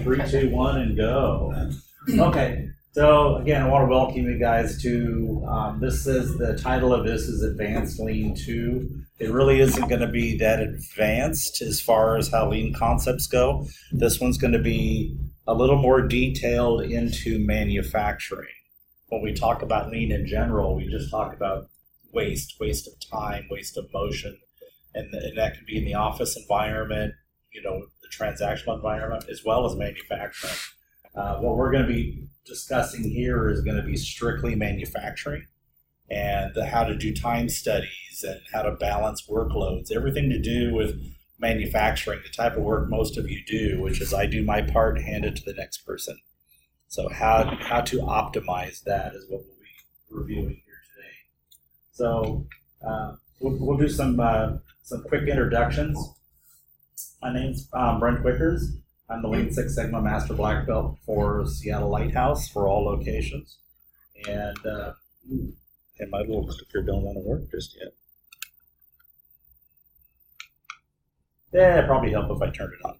3, 2, 1, and go. Okay. So again, I want to welcome you guys to the title of this is Advanced Lean 2. It really isn't going to be that advanced as far as how lean concepts go. This one's going to be a little more detailed into manufacturing. When we talk about lean in general, we just talk about waste of time, waste of motion, and that can be in the office environment, the transactional environment, as well as manufacturing. What we're going to be discussing here is going to be strictly manufacturing and how to do time studies and how to balance workloads, everything to do with manufacturing, the type of work most of you do, which is I do my part and hand it to the next person. So how to optimize that is what we'll be reviewing here today. So we'll do some quick introductions. My name's Brent Wickers. I'm the Lean Six Sigma Master Black Belt for Seattle Lighthouse for all locations. And my little clicker don't want to work just yet. Yeah, it'd probably help if I turned it on.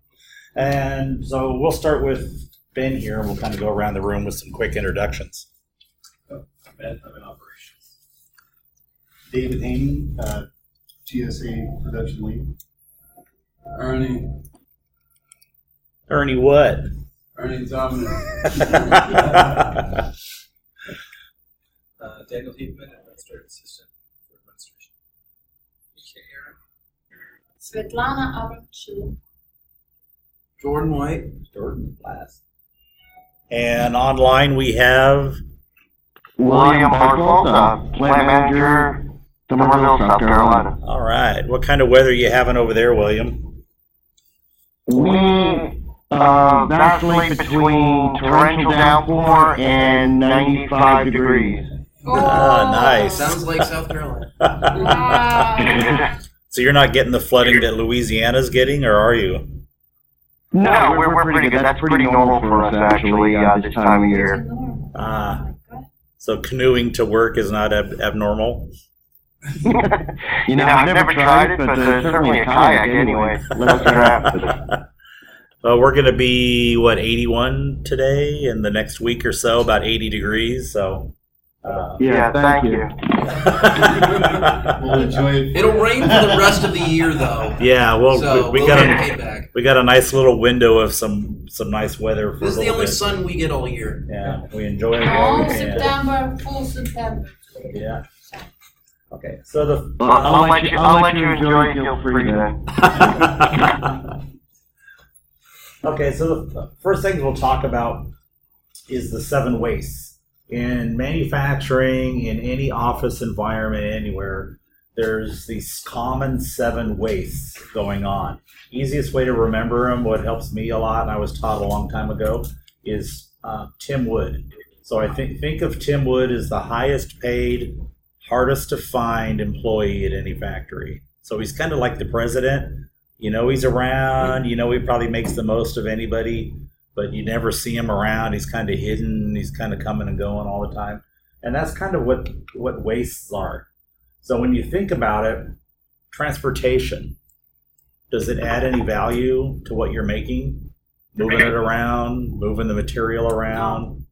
And so we'll start with Ben here, and we'll kind of go around the room with some quick introductions. I'm in operations. David Haney, TSA production lead. Ernie what? Ernie Dominic. Daniel Heatman, administrative assistant for administration. Svetlana Abrachu. Jordan White. Jordan last. And online we have William Bartels, plant manager, Somerville, South Carolina. All right. What kind of weather are you having over there, William? We vacillate between torrential downpour and 95 degrees. Nice. Sounds like South Carolina. Wow. So you're not getting the flooding that Louisiana's getting, or are you? No, we're pretty good. That's pretty normal for us, actually, this time of year. So canoeing to work is not abnormal? I've never tried it, but there's certainly a kayak anyway. Let's try. Well, we're going to be, 81 today, and the next week or so, about 80 degrees, so... yeah, thank you. We'll enjoy it. It'll rain for the rest of the year, though. Yeah, well, So we we'll got get paid back. we got a nice little window of some nice weather for This is a the little only bit. sun we get all year. Yeah, we enjoy it while we All can. September, full September. Yeah. Okay, so I'll let you enjoy it. Feel free to. Okay, so the first thing we'll talk about is the 7 wastes. In manufacturing, in any office environment, anywhere, there's these common 7 wastes going on. Easiest way to remember them, what helps me a lot, and I was taught a long time ago, is Tim Wood. So I think of Tim Wood as the highest paid, hardest to find employee at any factory. So he's kind of like the president. He's around, he probably makes the most of anybody, but you never see him around. He's kind of hidden. He's kind of coming and going all the time. And that's kind of what wastes are. So when you think about it, transportation, does it add any value to what you're making? Moving it around, moving the material around.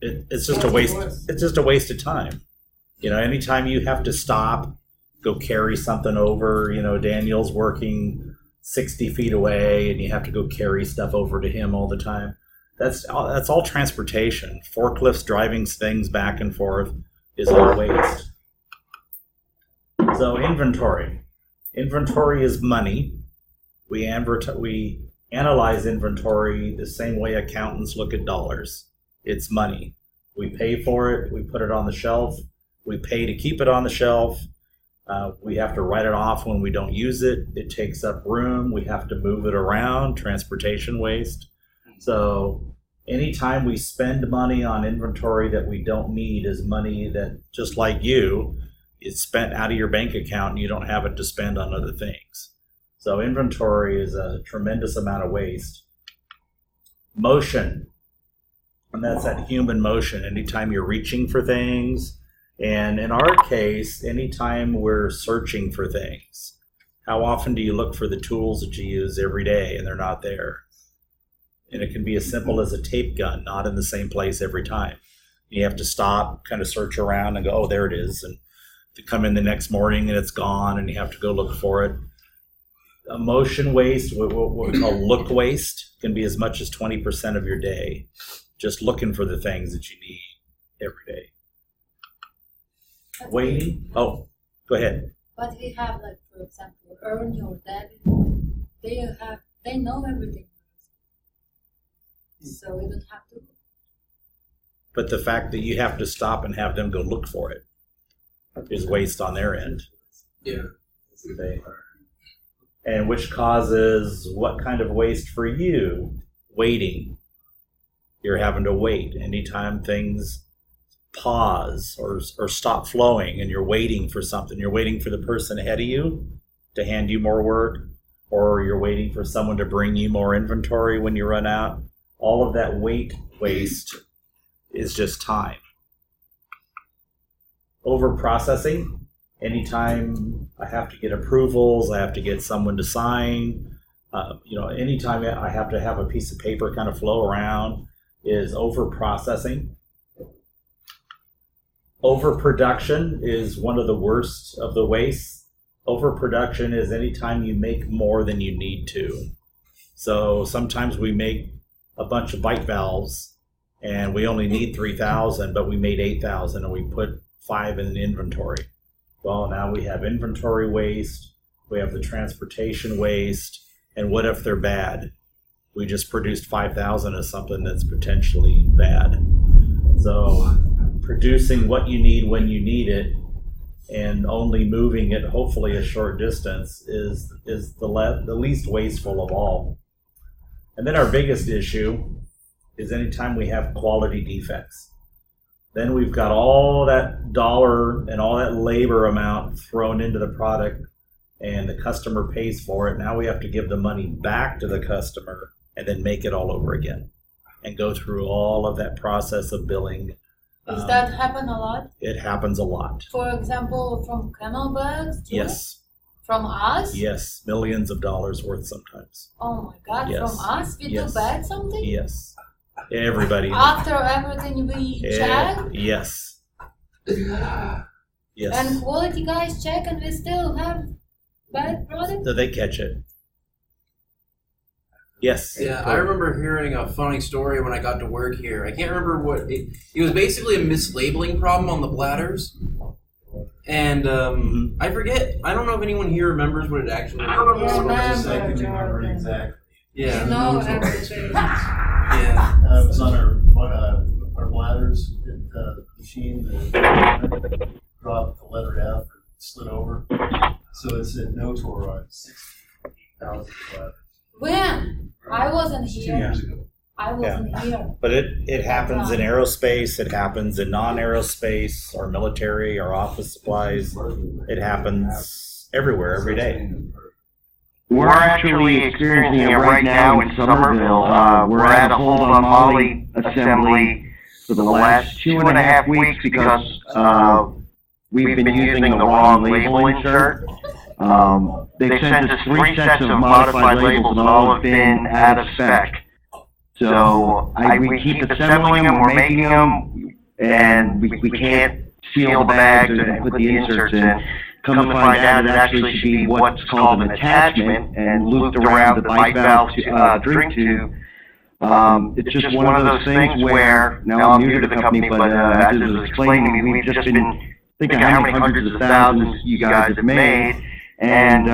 It's just a waste. It's just a waste of time. Anytime you have to stop, go carry something over, Daniel's working 60 feet away and you have to go carry stuff over to him all the time. That's all transportation. Forklifts driving things back and forth is all waste. So inventory. Inventory is money. We analyze inventory the same way accountants look at dollars. It's money. We pay for it. We put it on the shelf. We pay to keep it on the shelf. We have to write it off when we don't use it. It takes up room. We have to move it around, transportation waste. So anytime we spend money on inventory that we don't need is money that, just like you, is spent out of your bank account and you don't have it to spend on other things. So inventory is a tremendous amount of waste. Motion, and that's that human motion. Anytime you're reaching for things, and in our case, anytime we're searching for things, how often do you look for the tools that you use every day and they're not there? And it can be as simple as a tape gun, not in the same place every time. You have to stop, kind of search around and go, oh, there it is. And to come in the next morning and it's gone and you have to go look for it. Emotion waste, what we call look waste, can be as much as 20% of your day, just looking for the things that you need every day. Waiting? Oh, go ahead. But we have, like, for example, Ernie or David, they know everything. So we don't have to. But the fact that you have to stop and have them go look for it is waste on their end. Yeah. And which causes what kind of waste for you? Waiting. You're having to wait. Anytime things pause or stop flowing and you're waiting for something, you're waiting for the person ahead of you to hand you more work, or you're waiting for someone to bring you more inventory when you run out. All of that waste is just time. Over processing. Anytime I have to get approvals, I have to get someone to sign, anytime I have to have a piece of paper kind of flow around, is over processing. Overproduction is one of the worst of the wastes. Overproduction is anytime you make more than you need to. So sometimes we make a bunch of bite valves and we only need 3,000, but we made 8,000 and we put 5 in inventory. Well, now we have inventory waste, we have the transportation waste, and what if they're bad? We just produced 5,000 of something that's potentially bad. So producing what you need when you need it and only moving it hopefully a short distance is the least wasteful of all. And then our biggest issue is anytime we have quality defects. Then we've got all that dollar and all that labor amount thrown into the product and the customer pays for it. Now we have to give the money back to the customer and then make it all over again and go through all of that process of billing. Does that happen a lot? It happens a lot. For example, from camelbags too? Yes. From us? Yes, millions of dollars worth sometimes. Oh my God, Yes. from us? We Yes. do bad something? Yes. Everybody. After everything we check? Yes. Yes. And quality guys check and we still have bad product? So they catch it. Yes. Yeah, I remember hearing a funny story when I got to work here. I can't remember what it was. Basically a mislabeling problem on the bladders, and I forget. I don't know if anyone here remembers what it actually was. I can remember it exactly. Yeah. No, everything. Yeah. It was on our bladders at the machine that dropped the letter F and slid over. So it said no tour on 60,000 bladders. When? I wasn't 2 here. years ago. I wasn't here. But it happens in aerospace, it happens in non-aerospace, or military, or office supplies. It happens everywhere, every day. We're actually experiencing it right now in Somerville. We're at a hold on Molly assembly for the last 2.5 weeks because we've been using the wrong label insert. They sent us 3 sets of modified labels and all have been out of spec. So we keep assembling them, we're making them, and we can't seal the bags and put the inserts in. Come to find out, it actually should be what's called an attachment and looped around the bite valve drink tube. It's just one of those things where, now I'm new to the company, but as it was explained to me, we've just been thinking how many hundreds of thousands you guys have made, and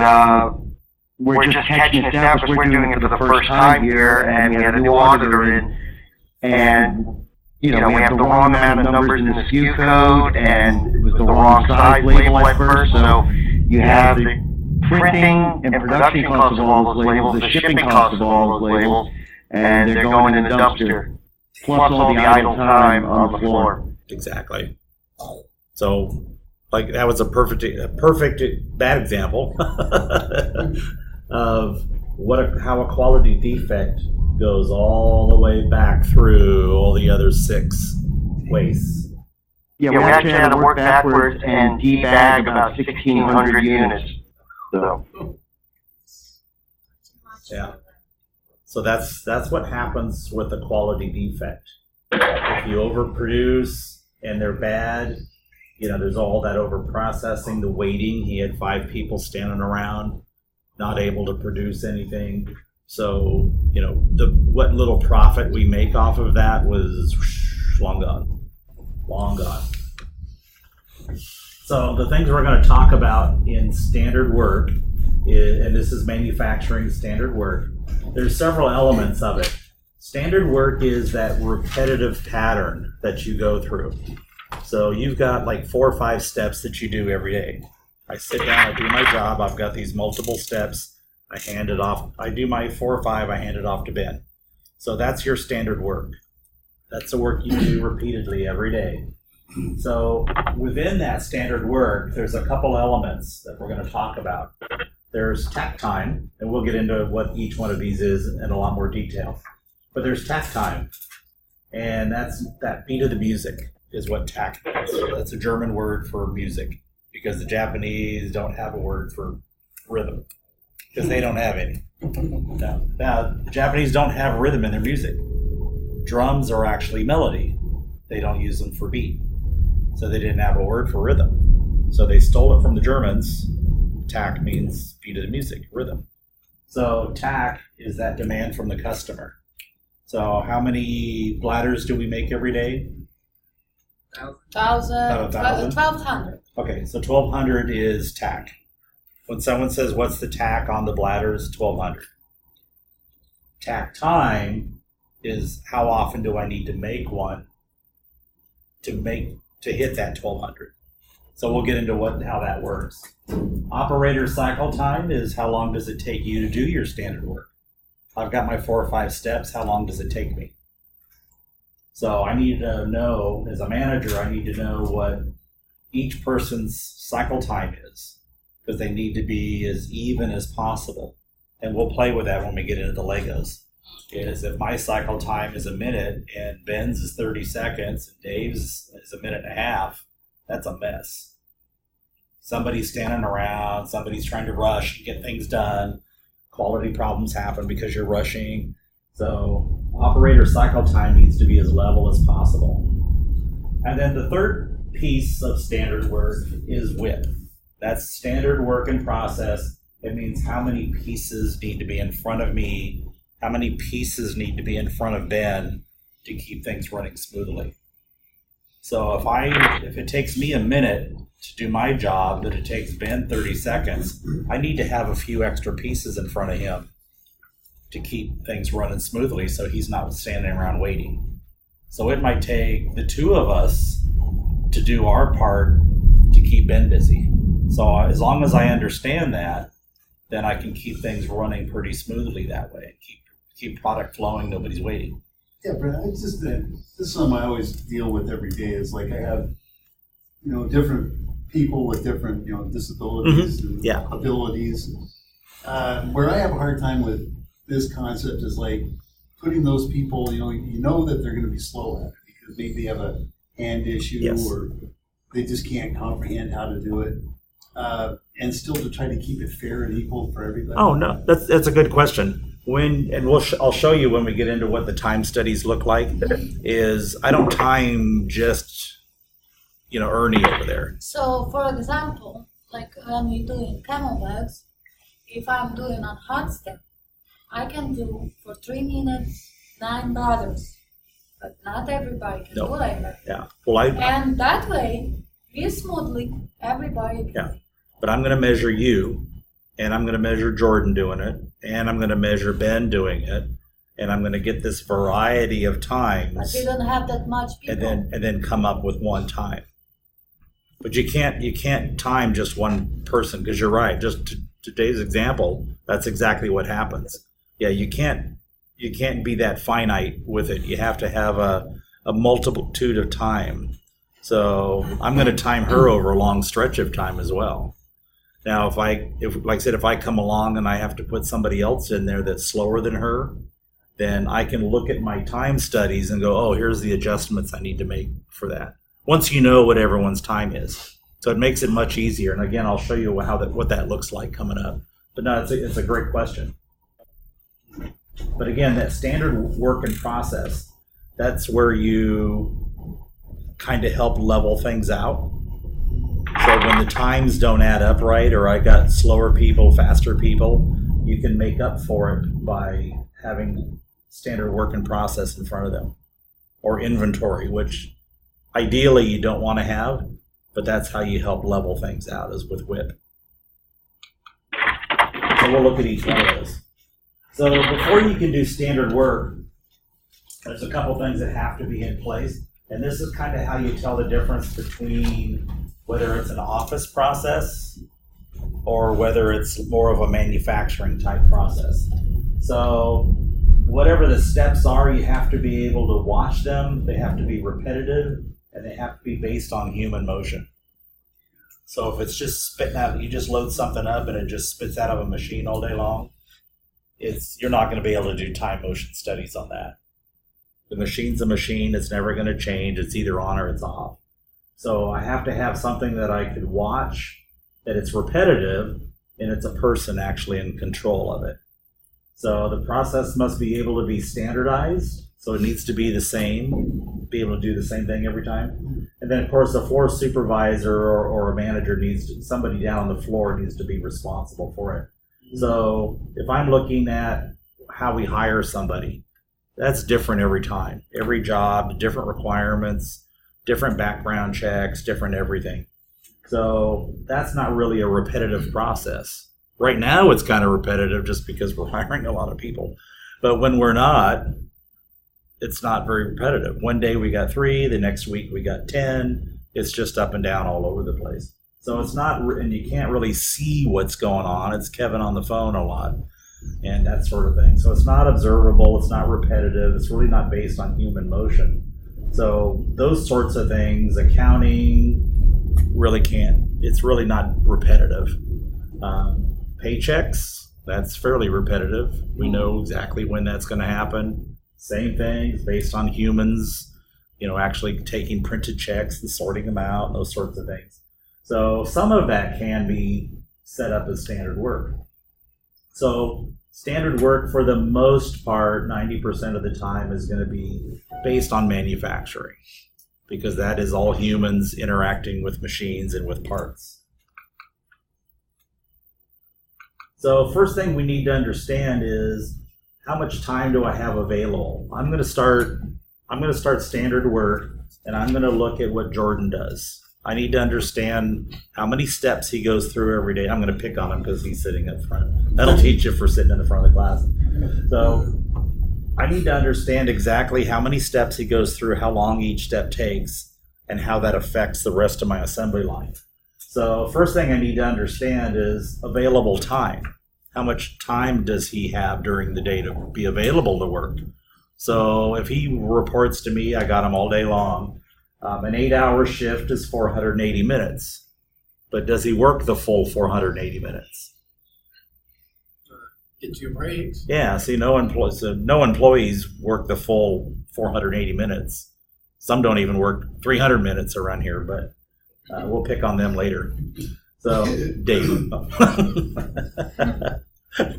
we're just catching it down because we're doing it for the first time here, and we have a new auditor in, and we have the wrong amount of numbers in the SKU code, and it was the wrong size label at first, so you have the printing and production costs of all those labels, the shipping costs of all those labels, and they're going in the dumpster, plus all the idle time on the floor. Exactly. So, like, that was a perfect bad example of how a quality defect goes all the way back through all the other 6 wastes. Yeah, we actually had to work backwards and debag about 1,600 units. So. Yeah. So that's what happens with a quality defect. If you overproduce and they're bad, there's all that overprocessing, the waiting. He had 5 people standing around, not able to produce anything. So, what little profit we make off of that was long gone. Long gone. So the things we're going to talk about in standard work, and this is manufacturing standard work, there's several elements of it. Standard work is that repetitive pattern that you go through. So you've got like 4 or 5 steps that you do every day. I sit down, I do my job, I've got these multiple steps, I hand it off, I do my 4 or 5, I hand it off to Ben. So that's your standard work. That's the work you do repeatedly every day. So within that standard work, there's a couple elements that we're going to talk about. There's Tack Time, and we'll get into what each one of these is in a lot more detail. But there's Tack Time, and that's that beat of the music is what tack is. That's a German word for music, because the Japanese don't have a word for rhythm, because they don't have any. Now, the Japanese don't have rhythm in their music. Drums are actually melody. They don't use them for beat. So they didn't have a word for rhythm. So they stole it from the Germans. Tack means beat of the music, rhythm. So tack is that demand from the customer. So how many bladders do we make every day? 1,200. Okay, so 1,200 is tack. When someone says, what's the tack on the bladders? 1,200. Tack time is how often do I need to make one to hit that 1,200. So we'll get into how that works. Operator cycle time is how long does it take you to do your standard work. I've got my 4 or 5 steps, how long does it take me? So I need to know, as a manager, I need to know what each person's cycle time is, because they need to be as even as possible. And we'll play with that when we get into the Legos. Is if my cycle time is a minute and Ben's is 30 seconds and Dave's is a minute and a half, that's a mess. Somebody's standing around, somebody's trying to rush to get things done. Quality problems happen because you're rushing. So operator cycle time needs to be as level as possible. And then the third piece of standard work is WIP. That's standard work in process. It means how many pieces need to be in front of me, how many pieces need to be in front of Ben to keep things running smoothly. So if it takes me a minute to do my job, but it takes Ben 30 seconds, I need to have a few extra pieces in front of him to keep things running smoothly so he's not standing around waiting. So it might take the 2 of us to do our part to keep Ben busy. So as long as I understand that, then I can keep things running pretty smoothly that way. Keep product flowing, nobody's waiting. Yeah, Brent, this is something I always deal with every day is like I have, different people with different, disabilities and abilities. Where I have a hard time with this concept is like putting those people, you know that they're going to be slow at it because maybe they have a hand issue or they just can't comprehend how to do it. And still to try to keep it fair and equal for everybody. Oh no, that's a good question. I'll show you when we get into what the time studies look like. Is I don't time just Ernie over there. So for example, like when we're doing camelbacks, if I'm doing a hot step, I can do for 3 minutes 9 bladders, but not everybody can do like that. Yeah. Well, and that way, be smoothly, everybody. Yeah. But I'm going to measure you, and I'm going to measure Jordan doing it, and I'm going to measure Ben doing it, and I'm going to get this variety of times. But you don't have that much people. And then come up with one time. But you can't time just one person, because you're right. Just today's example, that's exactly what happens. Yeah, you can't be that finite with it. You have to have a multitude of time. So I'm going to time her over a long stretch of time as well. Now, if like I said, if I come along and I have to put somebody else in there that's slower than her, then I can look at my time studies and go, oh, here's the adjustments I need to make for that. Once you know what everyone's time is. So it makes it much easier. And again, I'll show you what that looks like coming up. But no, it's a great question. But again, that standard work in process, that's where you kind of help level things out. So when the times don't add up right, or I got slower people, faster people, you can make up for it by having standard work in process in front of them, or inventory, which ideally you don't want to have, but that's how you help level things out, is with WIP. So we'll look at each one of those. So before you can do standard work, there's a couple things that have to be in place. And this is kind of how you tell the difference between whether it's an office process or whether it's more of a manufacturing type process. So whatever the steps are, you have to be able to watch them. They have to be repetitive, and they have to be based on human motion. So if it's just spitting out, you just load something up and it just spits out of a machine all day long, you're not going to be able to do time motion studies on that. The machine's a machine. It's never going to change. It's either on or it's off. So I have to have something that I could watch, that it's repetitive, and it's a person actually in control of it. So the process must be able to be standardized. So it needs to be the same, be able to do the same thing every time. And then, of course, the floor supervisor or a manager somebody down on the floor needs to be responsible for it. So if I'm looking at how we hire somebody, that's different every time. Every job, different requirements, different background checks, different everything. So that's not really a repetitive process. Right now it's kind of repetitive just because we're hiring a lot of people. But when we're not, it's not very repetitive. One day we got 3, the next week we got 10. It's just up and down all over the place. So it's not, and you can't really see what's going on. It's Kevin on the phone a lot and that sort of thing. So it's not observable. It's not repetitive. It's really not based on human motion. So those sorts of things, accounting really can't. It's really not repetitive. Paychecks, that's fairly repetitive. We know exactly when that's going to happen. Same thing, it's based on humans, actually taking printed checks and sorting them out, those sorts of things. So some of that can be set up as standard work. So standard work, for the most part, 90% of the time is going to be based on manufacturing, because that is all humans interacting with machines and with parts. So first thing we need to understand is, how much time do I have available? I'm going to start standard work, and I'm going to look at what Jordan does. I need to understand how many steps he goes through every day. I'm going to pick on him because he's sitting up front. That'll teach you for sitting in the front of the class. So I need to understand exactly how many steps he goes through, how long each step takes, and how that affects the rest of my assembly line. So first thing I need to understand is available time. How much time does he have during the day to be available to work? So if he reports to me, I got him all day long. An 8-hour shift is 480 minutes. But does he work the full 480 minutes? Get 2 breaks. Yeah, see, no employees work the full 480 minutes. Some don't even work 300 minutes around here, but we'll pick on them later. So, Dave.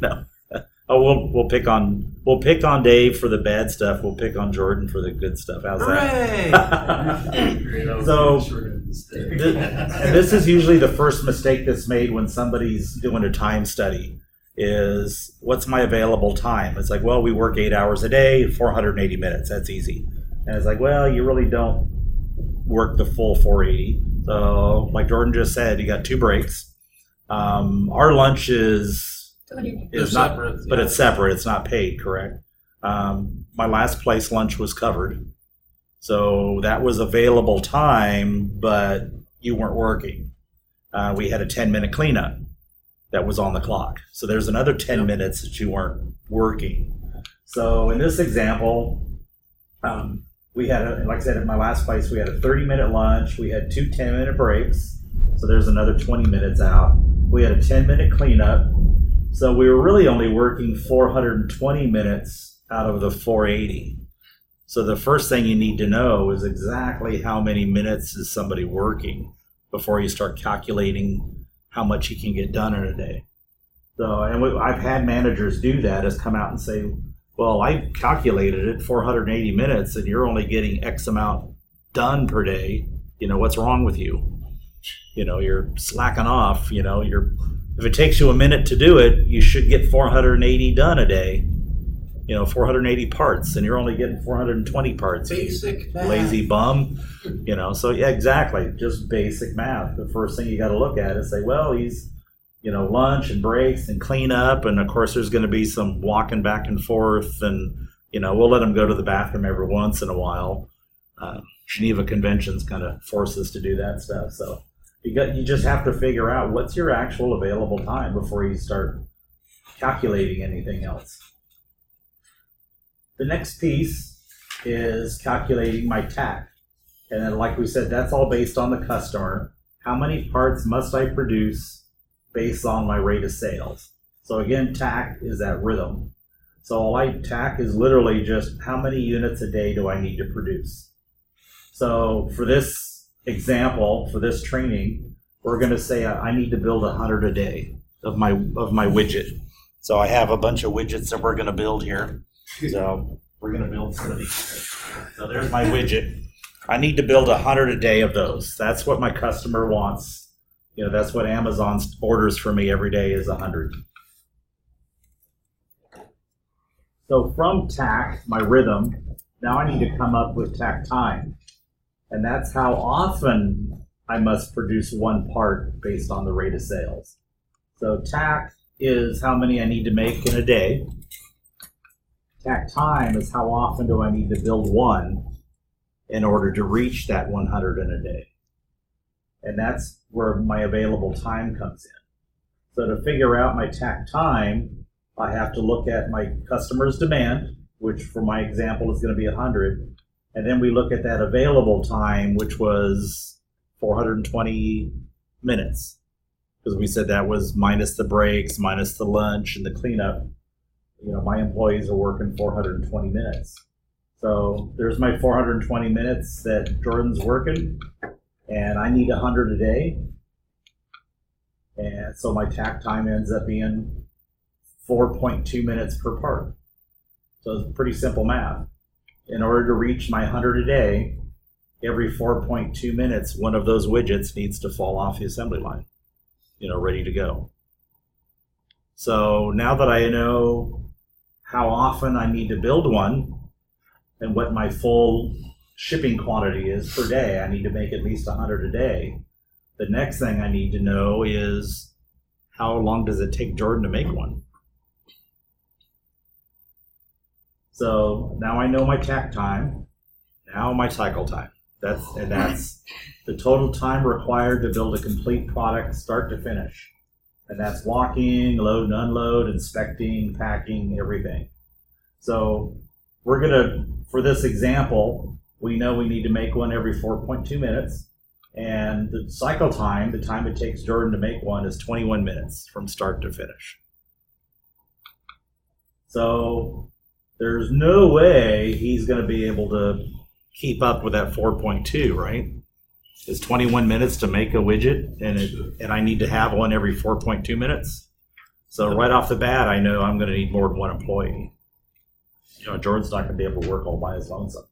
No. Oh, we'll pick on Dave for the bad stuff. We'll pick on Jordan for the good stuff. How's that? So, and this is usually the first mistake that's made when somebody's doing a time study, is what's my available time? It's like, well, we work 8 hours a day, 480 minutes. That's easy. And it's like, well, you really don't work the full 480. So, like Jordan just said, you got 2 breaks. Our lunch is not separate, but it's separate. It's not paid, correct? My last place lunch was covered, so that was available time, but you weren't working. We had a 10-minute cleanup that was on the clock, so there's another 10 minutes that you weren't working. So in this example, we had, like I said, at my last place, we had a 30-minute lunch. We had 2 10-minute breaks, so there's another 20 minutes out. We had a 10-minute cleanup. So we were really only working 420 minutes out of the 480. So the first thing you need to know is exactly how many minutes is somebody working before you start calculating how much you can get done in a day. So, and I've had managers do that, is come out and say, Well, I calculated it 480 minutes and you're only getting X amount done per day. What's wrong with you? You're slacking off. If it takes you a minute to do it, you should get 480 done a day. 480 parts, and you're only getting 420 parts. Basic math. Lazy bum. So yeah, exactly. Just basic math. The first thing you got to look at is say, well, he's, lunch and breaks and clean up, and of course there's going to be some walking back and forth, and we'll let him go to the bathroom every once in a while. Geneva Conventions kind of force us to do that stuff. So you just have to figure out what's your actual available time before you start calculating anything else. The next piece is calculating my tack. And then, like we said, that's all based on the customer. How many parts must I produce based on my rate of sales? So again, tack is that rhythm. So tack is literally just how many units a day do I need to produce. So for this example, for this training, we're going to say I need to build 100 a day of my widget. So I have a bunch of widgets that we're going to build here. So we're going to build some of these. So there's my widget. I need to build 100 a day of those. That's what my customer wants. That's what Amazon orders for me every day is 100. So from tack, my rhythm, now I need to come up with tack time. And that's how often I must produce one part based on the rate of sales. So tack is how many I need to make in a day. Tack time is how often do I need to build one in order to reach that 100 in a day. And that's where my available time comes in. So to figure out my tack time, I have to look at my customer's demand, which for my example is going to be 100. And then we look at that available time, which was 420 minutes. Because we said that was minus the breaks, minus the lunch and the cleanup. My employees are working 420 minutes. So there's my 420 minutes that Jordan's working, and I need 100 a day. And so my tack time ends up being 4.2 minutes per part. So it's pretty simple math. In order to reach my 100 a day, every 4.2 minutes, one of those widgets needs to fall off the assembly line, ready to go. So now that I know how often I need to build one and what my full shipping quantity is per day, I need to make at least 100 a day. The next thing I need to know is how long does it take Jordan to make one? So now I know my tack time, now my cycle time. That's the total time required to build a complete product start to finish. And that's walking, load and unload, inspecting, packing, everything. So we're gonna, for this example, we know we need to make one every 4.2 minutes. And the cycle time, the time it takes Jordan to make one, is 21 minutes from start to finish. So there's no way he's gonna be able to keep up with that 4.2, right? It's 21 minutes to make a widget, and I need to have one every 4.2 minutes. So right off the bat, I know I'm going to need more than one employee. Jordan's not going to be able to work all by his lonesome.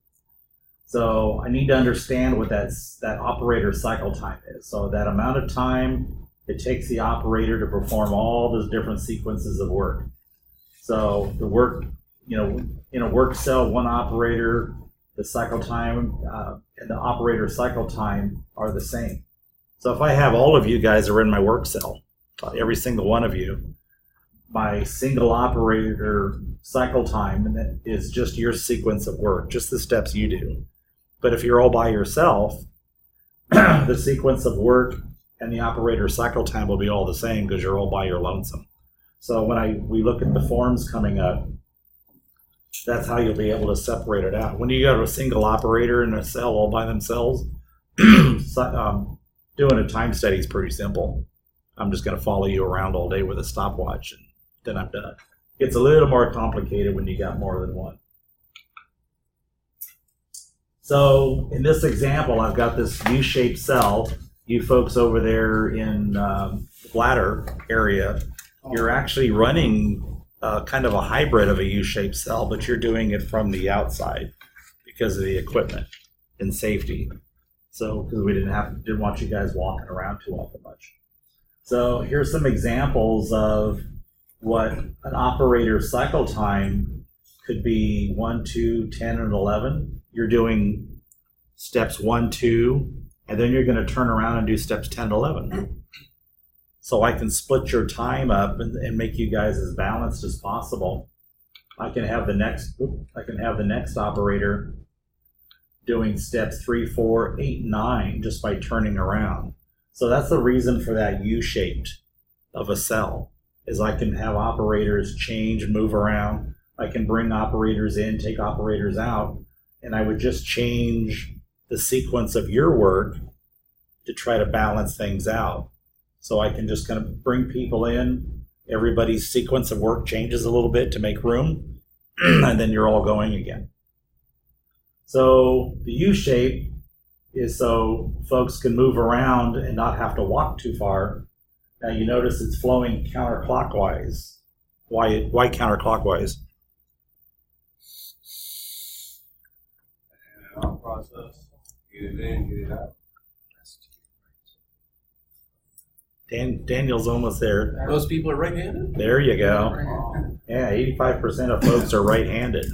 So I need to understand what that operator cycle time is. So that amount of time it takes the operator to perform all those different sequences of work. So the work, in a work cell, one operator, the cycle time and the operator cycle time are the same. So if I have all of you guys are in my work cell, every single one of you, my single operator cycle time is just your sequence of work, just the steps you do. But if you're all by yourself, the sequence of work and the operator cycle time will be all the same because you're all by your lonesome. So when we look at the forms coming up, that's how you'll be able to separate it out. When you go to a single operator in a cell all by themselves, doing a time study is pretty simple. I'm just going to follow you around all day with a stopwatch, and then I'm done. It's a little more complicated when you got more than one. So in this example, I've got this U-shaped cell. You folks over there in the bladder area, you're actually running kind of a hybrid of a U-shaped cell, but you're doing it from the outside because of the equipment and safety. So, because we didn't want you guys walking around too often much. So here's some examples of what an operator's cycle time could be: 1, 2, 10, and 11. You're doing steps 1, 2, and then you're going to turn around and do steps 10 and 11. So I can split your time up and make you guys as balanced as possible. I can have the next operator doing steps 3, 4, 8, 9 just by turning around. So that's the reason for that U-shaped of a cell, is I can have operators change, move around. I can bring operators in, take operators out, and I would just change the sequence of your work to try to balance things out. So I can just kind of bring people in, everybody's sequence of work changes a little bit to make room, and then you're all going again. So the U-shape is so folks can move around and not have to walk too far. Now you notice it's flowing counterclockwise. Why counterclockwise? Process. Get it in, get it out. Daniel's almost there. Most people are right-handed. There you go. Yeah, 85% of folks are right-handed.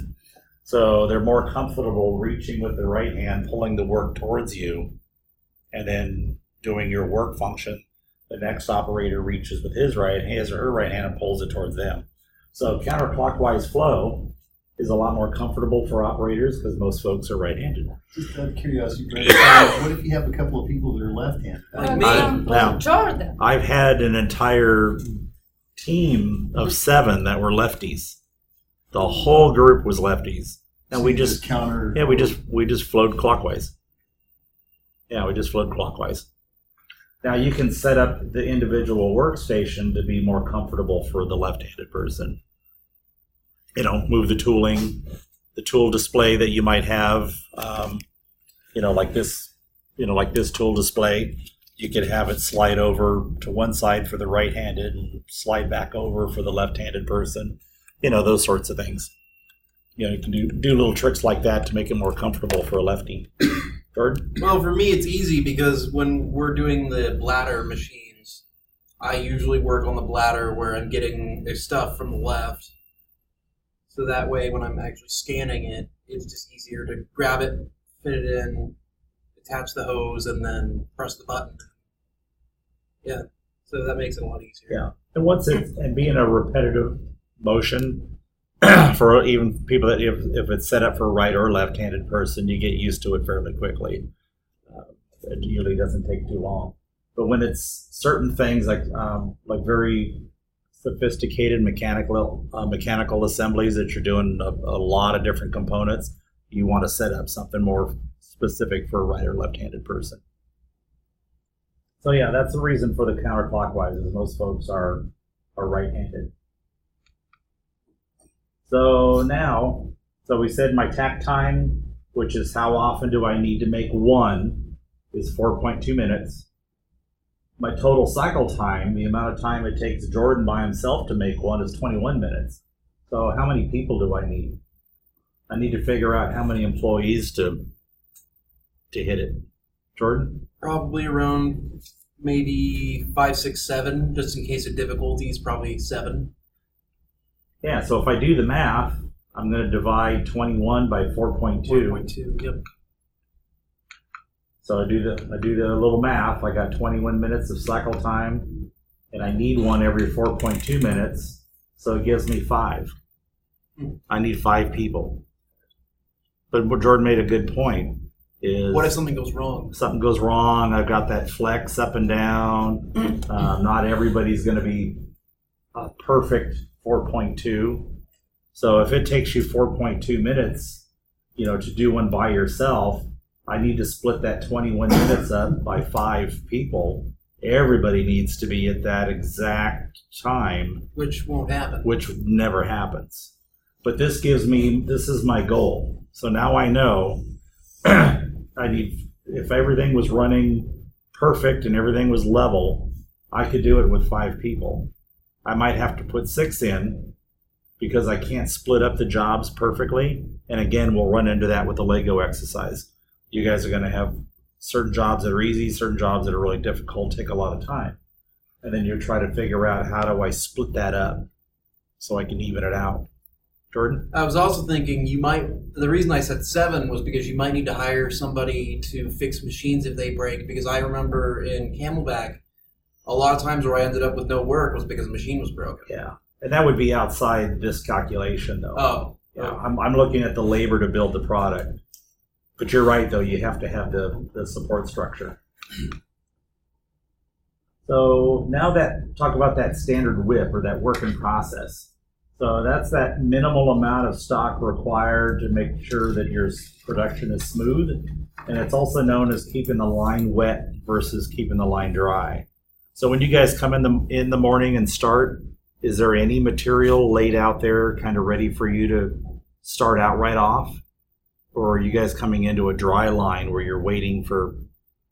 So they're more comfortable reaching with the right hand, pulling the work towards you, and then doing your work function. The next operator reaches with his or her right hand and pulls it towards them. So counterclockwise flow is a lot more comfortable for operators because most folks are right-handed. Just out of curiosity, Brad, what if you have a couple of people that are left-handed? Like me. Now, Jordan. I've had an entire team of 7 that were lefties. The whole group was lefties, and So we you just counter. yeah we just flowed clockwise. Yeah, we just flowed clockwise. Now you can set up the individual workstation to be more comfortable for the left-handed person. You know, move the tooling, the tool display that you might have. Like this tool display. You could have it slide over to one side for the right-handed and slide back over for the left-handed person. Those sorts of things. You can do little tricks like that to make it more comfortable for a lefty. Jordan? Well, for me, it's easy because when we're doing the bladder machines, I usually work on the bladder where I'm getting the stuff from the left. So that way, when I'm actually scanning it, it's just easier to grab it, fit it in, attach the hose, and then press the button. Yeah, so that makes it a lot easier. Yeah, and being a repetitive motion for even people that if it's set up for a right or left-handed person, you get used to it fairly quickly. It usually doesn't take too long. But when it's certain things like very sophisticated mechanical assemblies that you're doing a lot of different components, you want to set up something more specific for a right or left-handed person. So yeah, that's the reason for the counterclockwise, is most folks are right-handed. So we said my tack time, which is how often do I need to make one, is 4.2 minutes. My total cycle time, the amount of time it takes Jordan by himself to make one, is 21 minutes. So how many people do I need? I need to figure out how many employees to hit it. Jordan? Probably around maybe 5, 6, 7, just in case of difficulties, probably 7. Yeah, so if I do the math, I'm going to divide 21 by 4.2. 4.2, yep. So I do the little math. I got 21 minutes of cycle time, and I need one every 4.2 minutes, so it gives me 5. I need 5 people. But what Jordan made a good point is, what if something goes wrong? Something goes wrong. I've got that flex up and down. Not everybody's going to be a perfect 4.2. So if it takes you 4.2 minutes, to do one by yourself, I need to split that 21 minutes up by 5 people. Everybody needs to be at that exact time. Which won't happen. Which never happens. But this is my goal. So now I know if everything was running perfect and everything was level, I could do it with 5 people. I might have to put 6 in because I can't split up the jobs perfectly. And again, we'll run into that with the Lego exercise. You guys are going to have certain jobs that are easy, certain jobs that are really difficult, take a lot of time. And then you try to figure out, how do I split that up so I can even it out? Jordan? I was also thinking the reason I said 7 was because you might need to hire somebody to fix machines if they break, because I remember in Camelback, a lot of times where I ended up with no work was because the machine was broken. Yeah. And that would be outside this calculation, though. Oh. Yeah, I'm looking at the labor to build the product. But you're right, though. You have to have the support structure. So now talk about that standard WIP, or that work in process. So that's that minimal amount of stock required to make sure that your production is smooth. And it's also known as keeping the line wet versus keeping the line dry. So when you guys come in the morning and start, is there any material laid out there kind of ready for you to start out right off? Or are you guys coming into a dry line where you're waiting for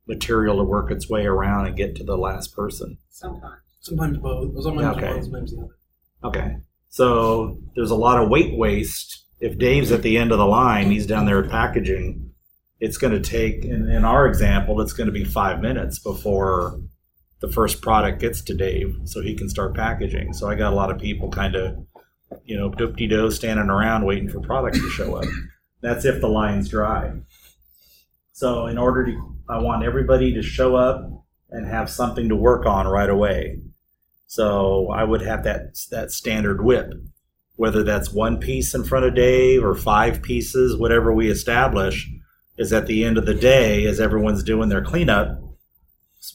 material to work its way around and get to the last person? Sometimes both. Sometimes one, sometimes the other. Okay. So there's a lot of weight waste. If Dave's at the end of the line, he's down there packaging, it's going to take, in our example, it's going to be 5 minutes before the first product gets to Dave so he can start packaging. So I got a lot of people kind of, doop-de-do standing around waiting for products to show up. That's if the line's dry. So I want everybody to show up and have something to work on right away. So I would have that standard WIP, whether that's 1 piece in front of Dave or 5 pieces, whatever we establish, is at the end of the day, as everyone's doing their cleanup,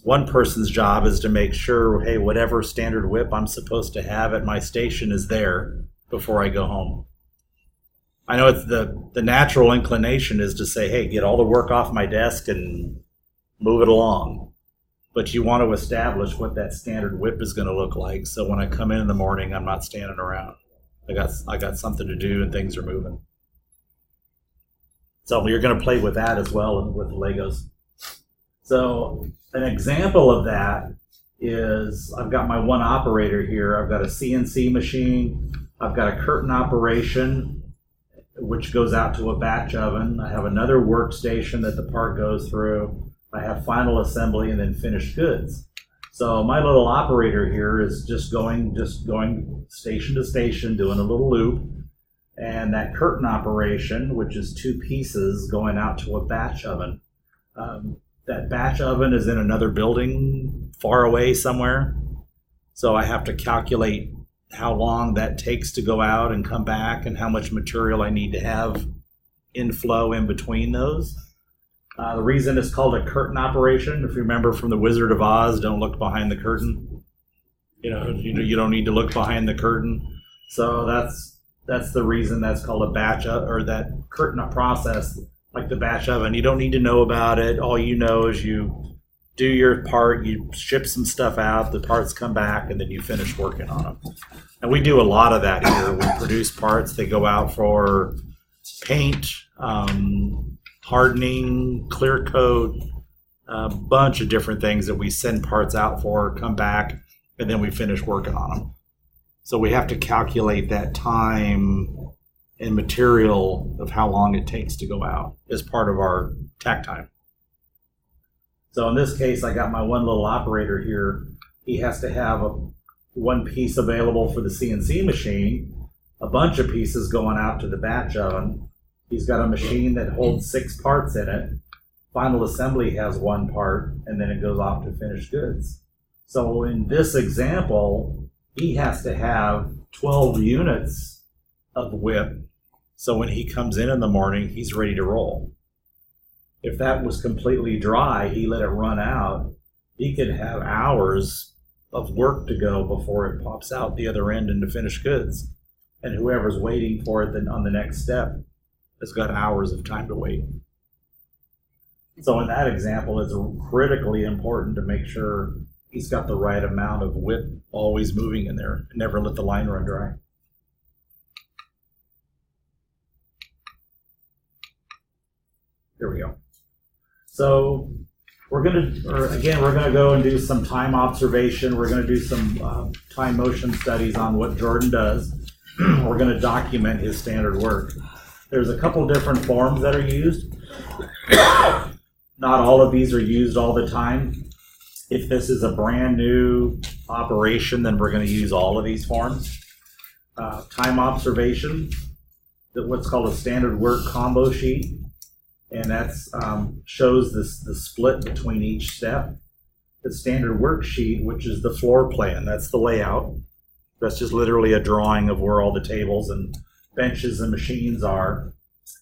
one person's job is to make sure, hey, whatever standard WIP I'm supposed to have at my station is there before I go home. I know it's the natural inclination is to say, hey, get all the work off my desk and move it along. But you want to establish what that standard WIP is going to look like. So when I come in the morning, I'm not standing around. I got something to do and things are moving. So you're going to play with that as well with the Legos. So an example of that is I've got my one operator here. I've got a CNC machine. I've got a curtain operation, which goes out to a batch oven. I have another workstation that the part goes through. I have final assembly and then finished goods. So my little operator here is just going station to station, doing a little loop. And that curtain operation, which is 2 pieces going out to a batch oven. That batch oven is in another building far away somewhere. So I have to calculate how long that takes to go out and come back and how much material I need to have inflow in between those. The reason it's called a curtain operation, if you remember from the Wizard of Oz, don't look behind the curtain. You don't need to look behind the curtain. So that's the reason that's called a batch or that curtain process, like the batch oven. You don't need to know about it. All you know is you do your part, you ship some stuff out, the parts come back, and then you finish working on them. And we do a lot of that here. We produce parts that go out for paint, hardening, clear coat, a bunch of different things that we send parts out for, come back, and then we finish working on them. So we have to calculate that time and material of how long it takes to go out as part of our tack time. So in this case, I got my one little operator here. He has to have 1 piece available for the CNC machine, a bunch of pieces going out to the batch oven. He's got a machine that holds 6 parts in it. Final assembly has 1 part, and then it goes off to finished goods. So in this example, he has to have 12 units of WIP. So when he comes in the morning, he's ready to roll. If that was completely dry, he let it run out, he could have hours of work to go before it pops out the other end into finished goods. And whoever's waiting for it then on the next step has got hours of time to wait. So in that example, it's critically important to make sure he's got the right amount of WIP always moving in there. Never let the line run dry. Here we go. So we're gonna go and do some time observation. We're gonna do some time motion studies on what Jordan does. we're going to document his standard work. There's a couple different forms that are used. Not all of these are used all the time. If this is a brand new operation, then we're going to use all of these forms. Time observation, what's called a standard work combo sheet, and that's shows the split between each step. The standard worksheet, which is the floor plan, that's the layout. That's just literally a drawing of where all the tables and benches and machines are.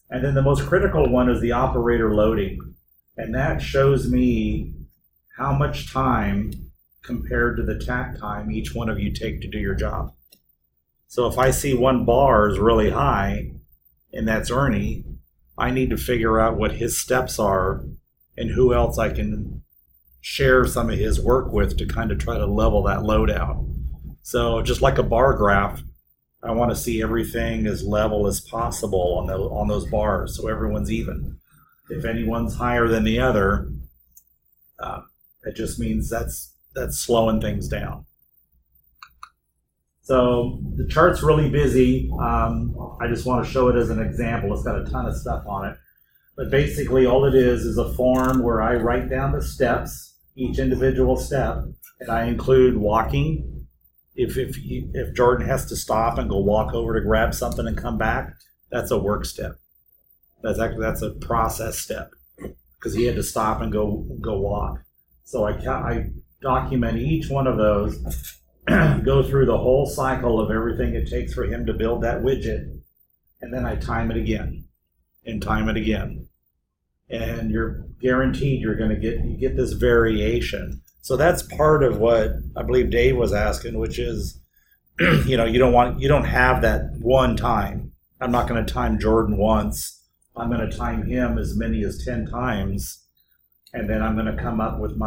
And then the most critical one is the operator loading. And that shows me how much time compared to the tack time each one of you take to do your job. So if I see one bar is really high, and that's Ernie, I need to figure out what his steps are and who else I can share some of his work with to kind of try to level that load out. So just like a bar graph, I want to see everything as level as possible on those bars, so everyone's even. If anyone's higher than the other, it just means that's slowing things down. So the chart's really busy. I just want to show it as an example. It's got a ton of stuff on it. But basically all it is a form where I write down the steps, each individual step, and I include walking. If Jordan has to stop and go walk over to grab something and come back, that's a work step. That's a process step because he had to stop and go walk. So I document each one of those, go through the whole cycle of everything it takes for him to build that widget, and then I time it again and time it again. And you're guaranteed you're going to get this variation. So that's part of what I believe Dave was asking, which is, you don't have that one time. I'm not going to time Jordan once. I'm going to time him as many as 10 times. And then I'm going to come up with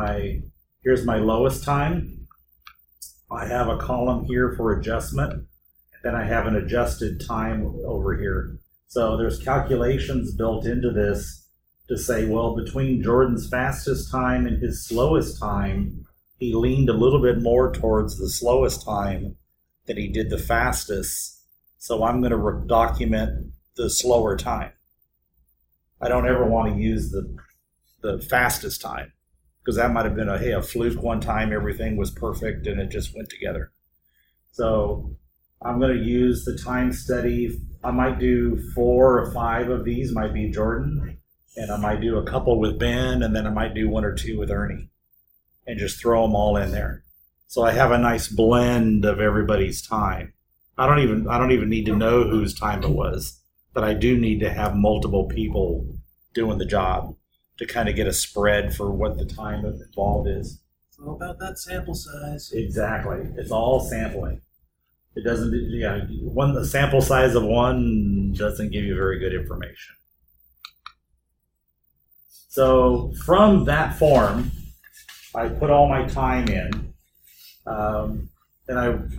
here's my lowest time. I have a column here for adjustment. And then I have an adjusted time over here. So there's calculations built into this to say, well, between Jordan's fastest time and his slowest time, he leaned a little bit more towards the slowest time than he did the fastest. So I'm going to document the slower time. I don't ever want to use the fastest time because that might have been a fluke one time, everything was perfect and it just went together. So I'm going to use the time study. I might do 4 or 5 of these, might be Jordan. And I might do a couple with Ben, and then I might do 1 or 2 with Ernie, and just throw them all in there. So I have a nice blend of everybody's time. I don't even need to know whose time it was, but I do need to have multiple people doing the job to kind of get a spread for what the time involved is. It's all about that sample size. Exactly. It's all sampling. It doesn't. The sample size of one doesn't give you very good information. So from that form, I put all my time in, and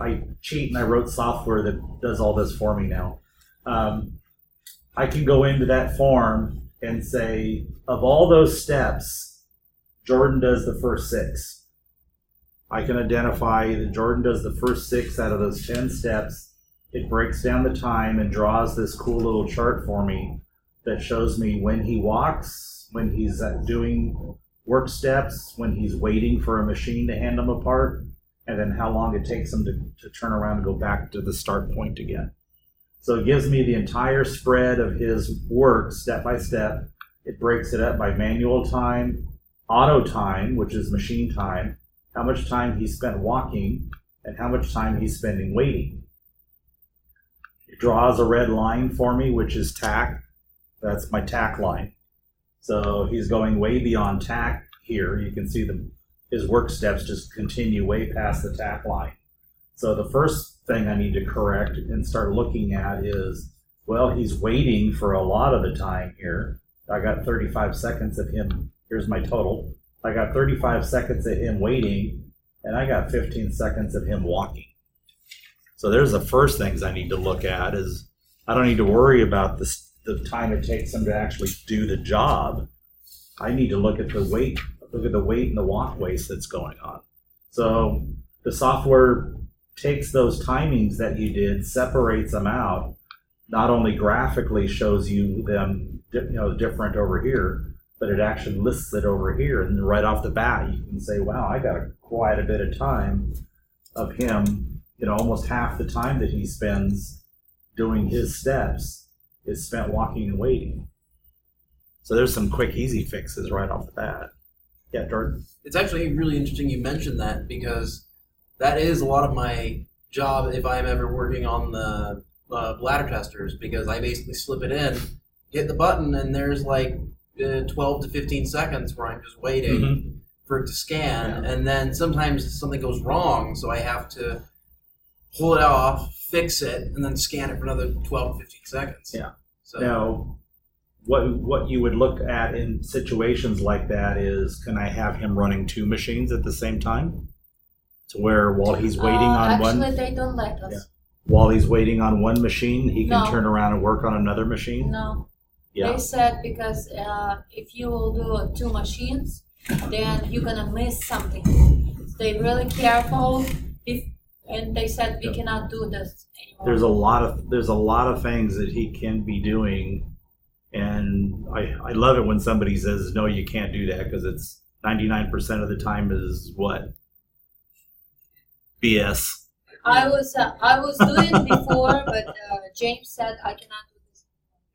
I cheat and I wrote software that does all this for me now. I can go into that form and say, of all those steps, Jordan does the first 6. I can identify that Jordan does the first 6 out of those 10 steps. It breaks down the time and draws this cool little chart for me that shows me when he walks, when he's doing work steps, when he's waiting for a machine to hand him a part, and then how long it takes him to turn around and go back to the start point again. So it gives me the entire spread of his work step by step. It breaks it up by manual time, auto time, which is machine time, how much time he spent walking, and how much time he's spending waiting. It draws a red line for me, which is tack. That's my tack line. So he's going way beyond tack here. You can see his work steps just continue way past the tack line. So the first thing I need to correct and start looking at is, well, he's waiting for a lot of the time here. I got 35 seconds of him. Here's my total. I got 35 seconds of him waiting, and I got 15 seconds of him walking. So there's the first things I need to look at is I don't need to worry about the time it takes him to actually do the job. I need to look at the weight and the walk waste that's going on. So the software takes those timings that you did, separates them out, not only graphically shows you them, different over here, but it actually lists it over here. And right off the bat, you can say, wow, I got quite a bit of time of him, almost half the time that he spends doing his steps is spent walking and waiting. So there's some quick, easy fixes right off the bat. Yeah, Jordan? It's actually really interesting you mentioned that, because that is a lot of my job if I'm ever working on the bladder testers, because I basically slip it in, hit the button, and there's like 12 to 15 seconds where I'm just waiting for it to scan, and then sometimes something goes wrong, so I have to pull it off, fix it, and then scan it for another 12 to 15 seconds. Yeah. So, Now, what you would look at in situations like that is, can I have him running two machines at the same time? To where while he's waiting on one, Actually, they don't let us. while he's waiting on one machine, he can No. turn around and work on another machine? No. Yeah. They said because if you will do two machines, then you're gonna miss something. They really careful. And they said we cannot do this anymore. There's a lot of things that he can be doing, and I love it when somebody says, no, you can't do that, because it's 99% of the time is what? BS. I was doing before, but James said I cannot do this.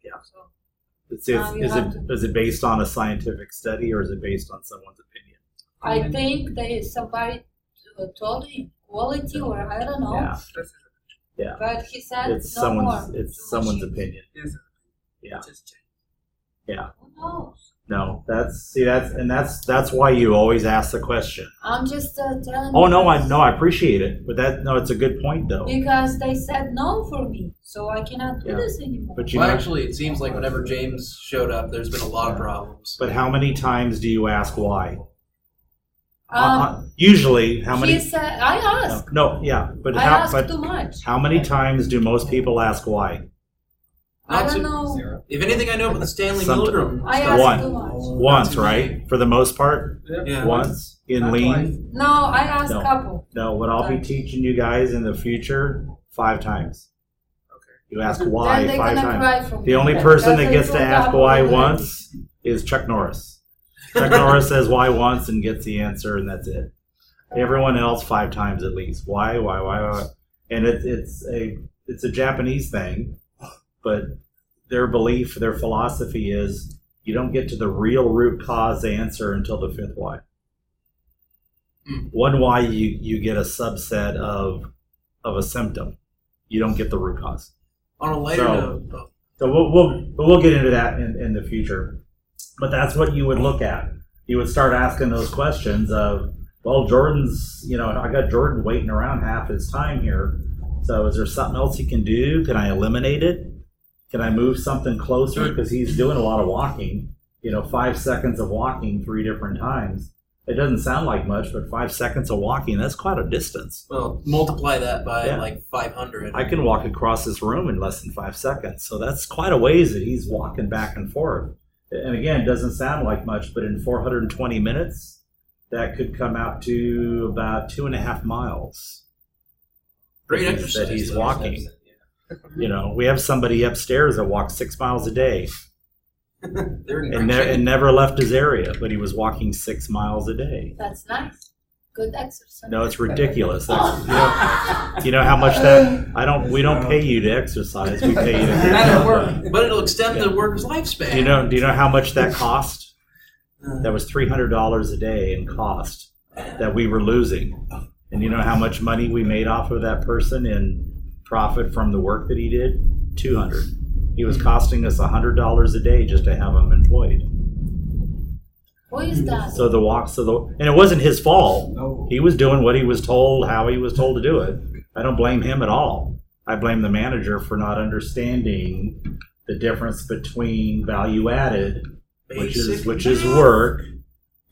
Yeah. So Is it based on a scientific study, or is it based on someone's opinion? I think somebody told him quality, or I don't know. Yeah. Yeah. But he said It's no more. someone's opinion. Yeah. Yeah. Who knows? No, that's why you always ask the question. I'm just telling. Oh you no, this. I appreciate it, but it's a good point though. Because they said no for me, so I cannot do Yeah. this anymore. But well, actually, it seems like whenever James showed up, there's been a lot of problems. But how many times do you ask why? Usually, Usually, how many? He said I asked. No, yeah, but I how? asked But too much. how many times do most people ask why? I Not don't to- know. If anything, I know about the Stanley Some- Milgram I stuff. asked One. too much. Once, right? For the most part, Yeah. once in Not lean. No, I asked No. couple. No, what I'll be teaching you guys in the future, 5 times. You ask why Then they're 5 gonna times. cry from The me. only person that That's gets to a ask couple why of once is Chuck Norris. Chuck Norris says why once and gets the answer, and that's it. Everyone else 5 times at least. Why? And it's a Japanese thing, but their belief, their philosophy is you don't get to the real root cause answer until the 5th why. One why you get a subset of a symptom. You don't get the root cause. On a lighter So- note, So we'll get into that in the future. But that's what you would look at. You would start asking those questions of, well, Jordan's, I got Jordan waiting around half his time here. So is there something else he can do? Can I eliminate it? Can I move something closer? Because he's doing a lot of walking, 5 seconds of walking 3 different times. It doesn't sound like much, but 5 seconds of walking, that's quite a distance. well, multiply that by Yeah. like 500. I can walk across this room in less than 5 seconds. So that's quite a ways that he's walking back and forth. And again, it doesn't sound like much, but in 420 minutes, that could come out to about 2.5 miles. Great that exercise. he's though. walking. We have somebody upstairs that walks 6 miles a day They're in and, great shape. and never left his area, but he was walking 6 miles a day. That's nice. Good exercise. No, it's ridiculous. That's, you know how much that we don't pay you to exercise. We pay you to That'll work, but it'll extend the worker's lifespan. Do you know how much that cost? That was $300 a day in cost that we were losing. And you know how much money we made off of that person in profit from the work that he did? $200. He was costing us $100 a day just to have him employed. Who is that? So and it wasn't his fault. He was doing what he was told, how he was told to do it. I don't blame him at all. I blame the manager for not understanding the difference between value added, which is work,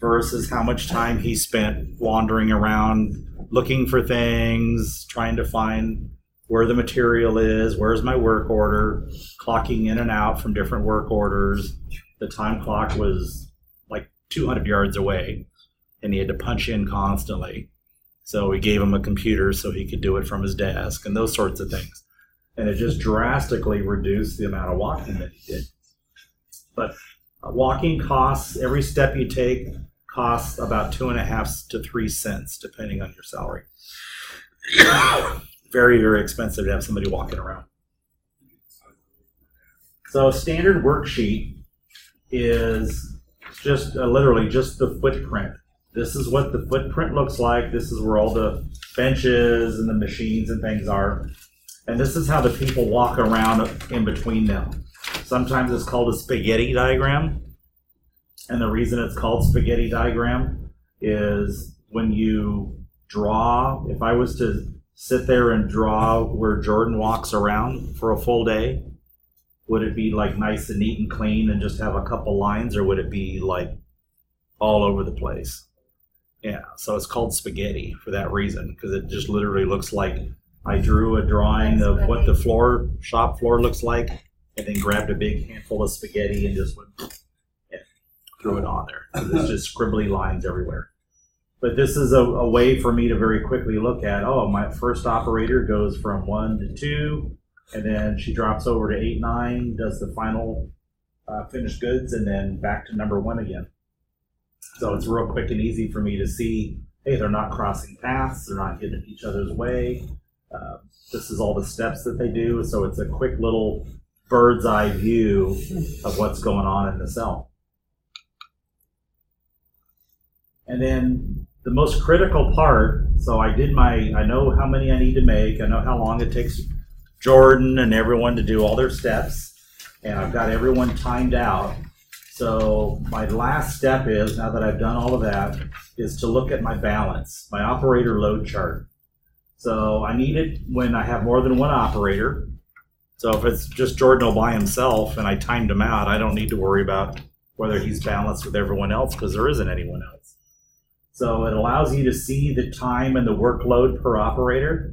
versus how much time he spent wandering around looking for things, trying to find where the material is, where's my work order, clocking in and out from different work orders. The time clock was like 200 yards away, and he had to punch in constantly. So we gave him a computer so he could do it from his desk and those sorts of things. And it just drastically reduced the amount of walking that he did. But walking costs, every step you take costs about 2.5 to 3 cents, depending on your salary. Very, very expensive to have somebody walking around. So a standard worksheet is just literally just the footprint. This is what the footprint looks like. This is where all the benches and the machines and things are. And this is how the people walk around in between them. Sometimes it's called a spaghetti diagram. And the reason it's called spaghetti diagram is when you draw, if I was to sit there and draw where Jordan walks around for a full day, would it be like nice and neat and clean and just have a couple lines, or would it be like all over the place? Yeah, so it's called spaghetti for that reason, because it just literally looks like I drew a drawing of what the shop floor looks like, and then grabbed a big handful of spaghetti and just went and threw it on there. There's just scribbly lines everywhere. But this is a way for me to very quickly look at, my first operator goes from 1 to 2, and then she drops over to 8, 9, does the final finished goods, and then back to number 1 again. So it's real quick and easy for me to see, hey, they're not crossing paths, they're not getting in each other's way. This is all the steps that they do, so it's a quick little bird's eye view of what's going on in the cell. And then the most critical part, so I know how many I need to make, I know how long it takes Jordan and everyone to do all their steps, and I've got everyone timed out. So my last step is, now that I've done all of that, is to look at my balance, my operator load chart. So I need it when I have more than one operator. So if it's just Jordan all by himself and I timed him out, I don't need to worry about whether he's balanced with everyone else, because there isn't anyone else. So it allows you to see the time and the workload per operator,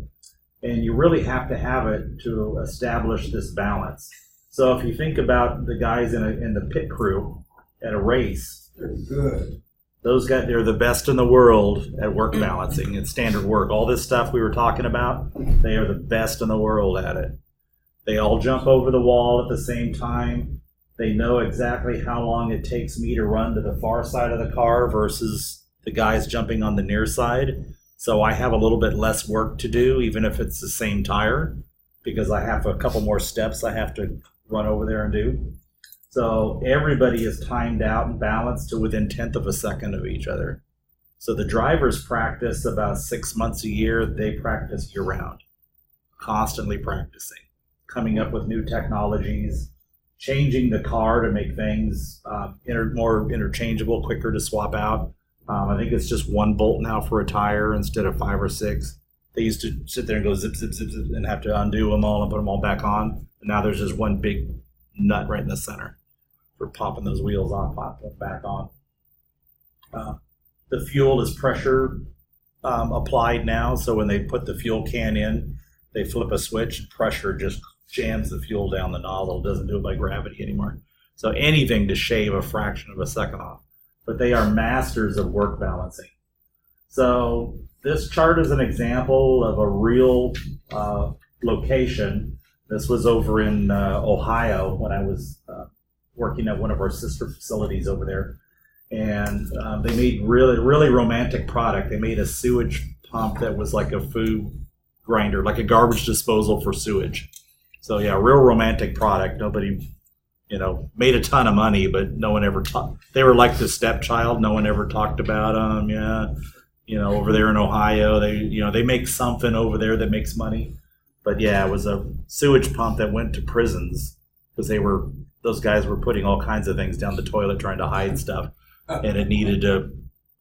and you really have to have it to establish this balance. So if you think about the guys in the pit crew at a race, They're good. those guys, they're the best in the world at work balancing and standard work. All this stuff we were talking about, they are the best in the world at it. They all jump over the wall at the same time. They know exactly how long it takes me to run to the far side of the car versus the guys jumping on the near side. So I have a little bit less work to do, even if it's the same tire, because I have a couple more steps I have to run over there and do. So everybody is timed out and balanced to within 1/10 of a second of each other. So the drivers practice about 6 months a year. They practice year round, constantly practicing, coming up with new technologies, changing the car to make things more interchangeable, quicker to swap out. I think it's just 1 bolt now for a tire instead of 5 or 6. They used to sit there and go zip, zip, zip, zip, and have to undo them all and put them all back on. And now there's just 1 big nut right in the center for popping those wheels off, pop them back on. The fuel is pressure applied now, so when they put the fuel can in, they flip a switch and pressure just jams the fuel down the nozzle. It doesn't do it by gravity anymore. So anything to shave a fraction of a second off. But they are masters of work balancing. So this chart is an example of a real location. This was over in Ohio when I was working at one of our sister facilities over there. And they made really romantic product. They made a sewage pump that was like a food grinder, like a garbage disposal for sewage. So yeah, real romantic product. Nobody, made a ton of money, but no one ever talked. They were like the stepchild. No one ever talked about them. Yeah, over there in Ohio, they make something over there that makes money. But yeah, it was a sewage pump that went to prisons because those guys were putting all kinds of things down the toilet trying to hide stuff, and it needed to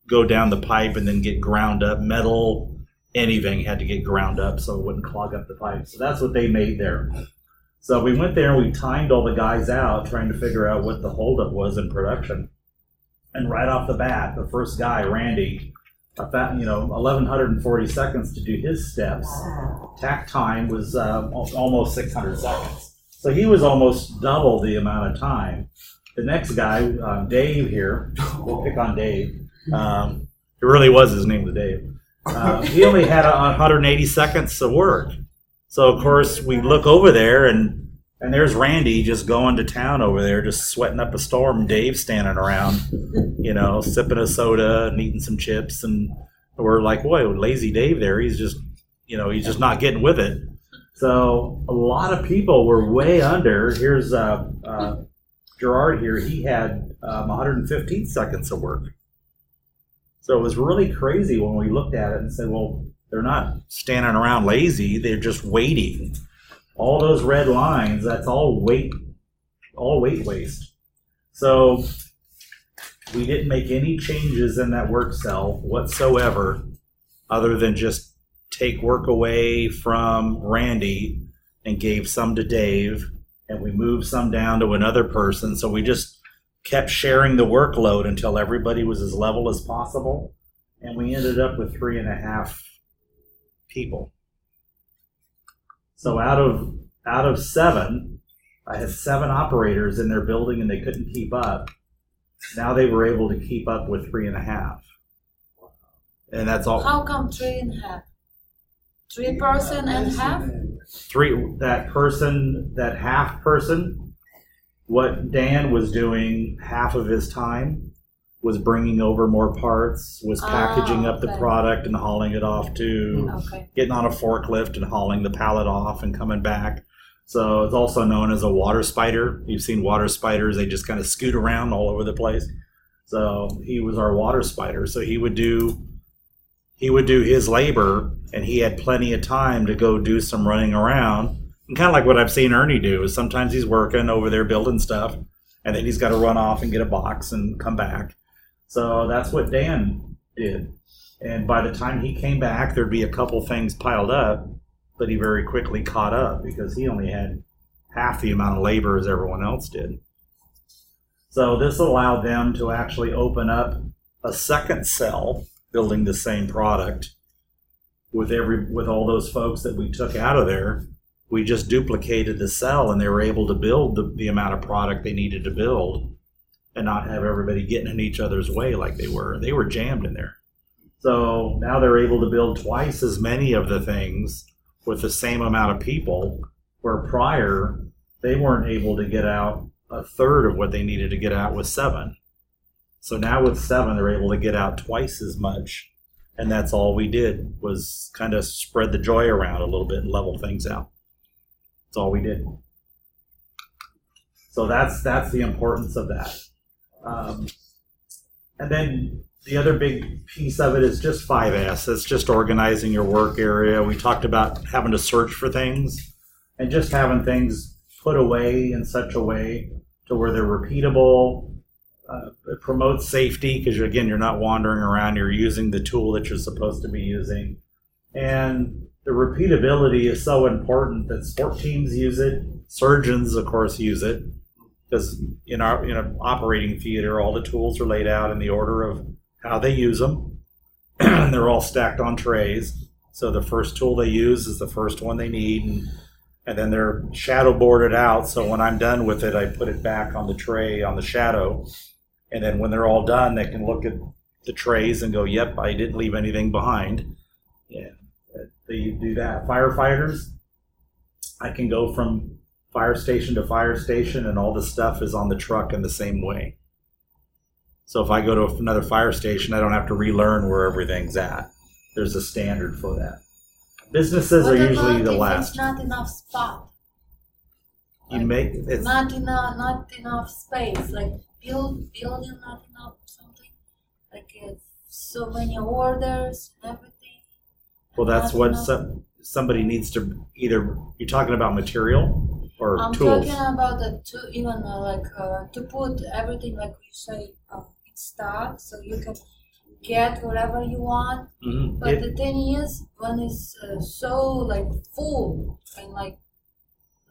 go down the pipe and then get ground up. Metal, anything had to get ground up so it wouldn't clog up the pipe. So that's what they made there. So we went there and we timed all the guys out trying to figure out what the holdup was in production. And right off the bat, the first guy, Randy, 1,140 seconds to do his steps. Tack time was almost 600 seconds. So he was almost double the amount of time. The next guy, Dave here, we'll pick on Dave. It really was his name was Dave. He only had 180 seconds of work. So of course we look over there and there's Randy just going to town over there, just sweating up a storm. Dave standing around, sipping a soda and eating some chips, and we're like, boy, lazy Dave there. He's just, he's just not getting with it. So a lot of people were way under. Here's Gerard here. He had 115 seconds of work. So it was really crazy when we looked at it and said, well, they're not standing around lazy. They're just waiting. All those red lines, that's all weight waste. So we didn't make any changes in that work cell whatsoever, other than just take work away from Randy and gave some to Dave, and we moved some down to another person. So we just kept sharing the workload until everybody was as level as possible, and we ended up with 3.5 people. So out of 7, I had 7 operators in their building and they couldn't keep up. Now they were able to keep up with 3.5. And that's all. How come 3.5? 3 person and half? 3, that half person, what Dan was doing half of his time was bringing over more parts, was packaging up the product and hauling it off to getting on a forklift and hauling the pallet off and coming back. So it's also known as a water spider. You've seen water spiders, they just kind of scoot around all over the place. So he was our water spider. So he would do his labor, and he had plenty of time to go do some running around. And kind of like what I've seen Ernie do is sometimes he's working over there building stuff, and then he's got to run off and get a box and come back. So that's what Dan did. And by the time he came back, there'd be a couple things piled up, but he very quickly caught up because he only had half the amount of labor as everyone else did. So this allowed them to actually open up a second cell building the same product with all those folks that we took out of there. We just duplicated the cell, and they were able to build the amount of product they needed to build and not have everybody getting in each other's way like they were. They were jammed in there. So now they're able to build twice as many of the things with the same amount of people, where prior they weren't able to get out a third of what they needed to get out with 7. So now with 7, they're able to get out twice as much. And that's all we did, was kind of spread the joy around a little bit and level things out. That's all we did. So that's the importance of that. And then the other big piece of it is just 5S. It's just organizing your work area. We talked about having to search for things and just having things put away in such a way to where they're repeatable. It promotes safety because, again, you're not wandering around. You're using the tool that you're supposed to be using. And the repeatability is so important that sport teams use it. Surgeons, of course, use it. Because in our operating theater, all the tools are laid out in the order of how they use them. And they're all stacked on trays. So the first tool they use is the first one they need. And then they're shadow boarded out. So when I'm done with it, I put it back on the tray on the shadow. And then when they're all done, they can look at the trays and go, yep, I didn't leave anything behind. Yeah, they do that. Firefighters, I can go from fire station to fire station, and all the stuff is on the truck in the same way. So if I go to another fire station, I don't have to relearn where everything's at. There's a standard for that. Businesses are usually the last. Not enough spot. You make it's not enough space. Like building not enough something. Like so many orders, everything. Well, that's what somebody needs to either. You're talking about material or I'm tools. talking about to put everything like you say in stock, so you can get whatever you want. Mm-hmm. But the thing is, when it's so like full and like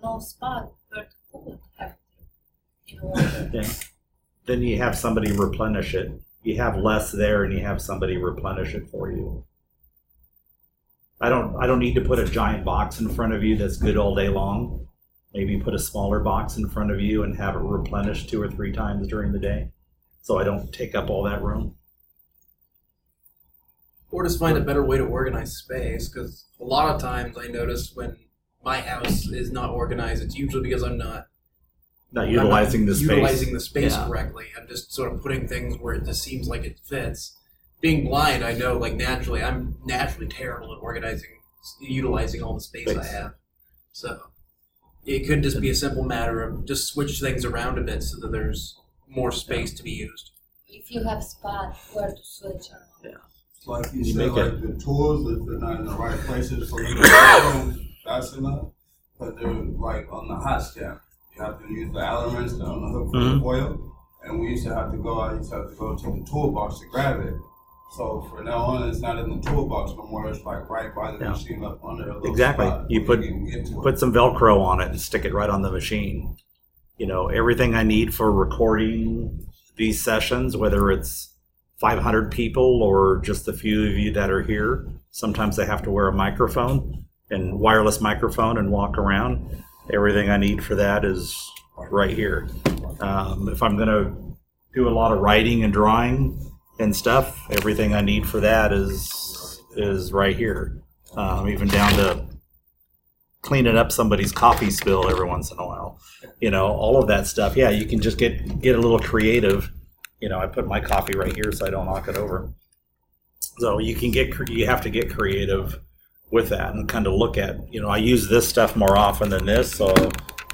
no spot where to put everything in order. Yeah. Then you have somebody replenish it. You have less there, and you have somebody replenish it for you. I don't need to put a giant box in front of you that's good all day long. Maybe put a smaller box in front of you and have it replenished 2 or 3 times during the day, so I don't take up all that room. Or just find a better way to organize space, because a lot of times I notice when my house is not organized, it's usually because I'm not utilizing the space. Utilizing the space Yeah. correctly. I'm just sort of putting things where it just seems like it fits. Being blind, I know, like naturally, I'm naturally terrible at utilizing all the space I have. So it could just be a simple matter of just switch things around a bit so that there's more space to be used. If you have spot where to switch around. Like you You said, make like the tools, if they're not in the right places for you to get them fast enough, but they're like on the hot stamp. You have to use the Allen wrench on the hook for the foil, and we used to have to go to the toolbox to grab it. So from now on, it's not in the toolbox no more. It's like right by the machine up under a little Exactly. spot You where can get to it. put some Velcro on it and stick it right on the machine. You know, everything I need for recording these sessions, whether it's 500 people or just a few of you that are here. Sometimes I have to wear a microphone and wireless microphone and walk around. Everything I need for that is right here. If I'm going to do a lot of writing and drawing and stuff, everything I need for that is right here. Even down to cleaning up somebody's coffee spill every once in a while. You know, all of that stuff. Yeah, you can just get a little creative. You know, I put my coffee right here so I don't knock it over. So you have to get creative with that and kind of look at, you know, I use this stuff more often than this, so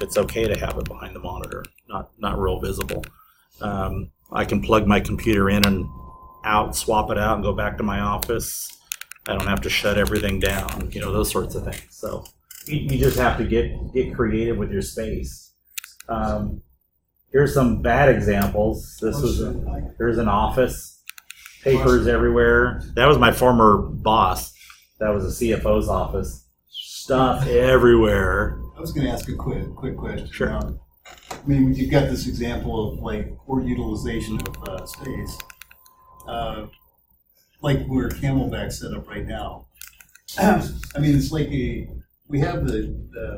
it's okay to have it behind the monitor, not real visible. I can plug my computer in and out, swap it out, and go back to my office. I don't have to shut everything down, you know, those sorts of things. So you just have to get creative with your space. Here's some bad examples. Here's an office, papers everywhere. That was my former boss. That was a CFO's office. Stuff everywhere. I was going to ask a quick question. Sure. I mean, you've got this example of like poor utilization of space, like where Camelback's set up right now. I mean, it's like we have the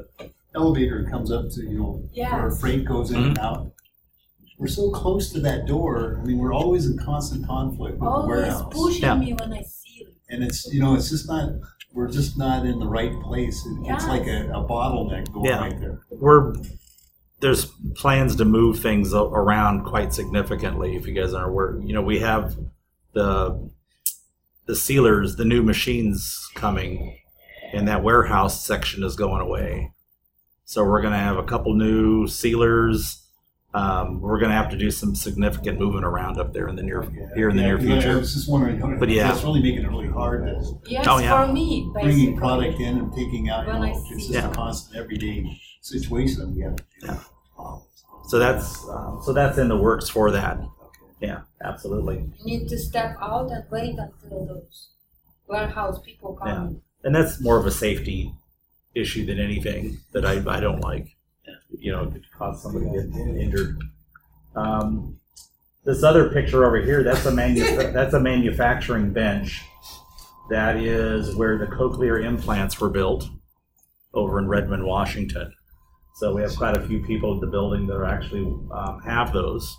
elevator comes up to, you know, where freight goes in and out. We're so close to that door. I mean, we're always in constant conflict with the Always warehouse. pushing me when I see it. And it's, you know, it's just not, we're just not in the right place. It's like a bottleneck going right there. There's plans to move things around quite significantly. If you guys are aware, you know, we have the sealers, the new machines coming, and that warehouse section is going away. So we're going to have a couple new sealers. We're going to have to do some significant moving around up there in the near future. I was just wondering, But yeah, it's really making it really hard to Yes, yeah. for me, basically. bringing product in and taking out. You When I know, it's see just a constant everyday situation that we have to do. Yeah. So that's in the works for that. Yeah, absolutely. You need to step out and wait until those warehouse people come. Yeah. And that's more of a safety issue than anything that I don't like. You know, it could cause somebody to get injured. This other picture over here, that's a manufacturing bench. That is where the cochlear implants were built over in Redmond, Washington. So we have quite a few people in the building that actually have those.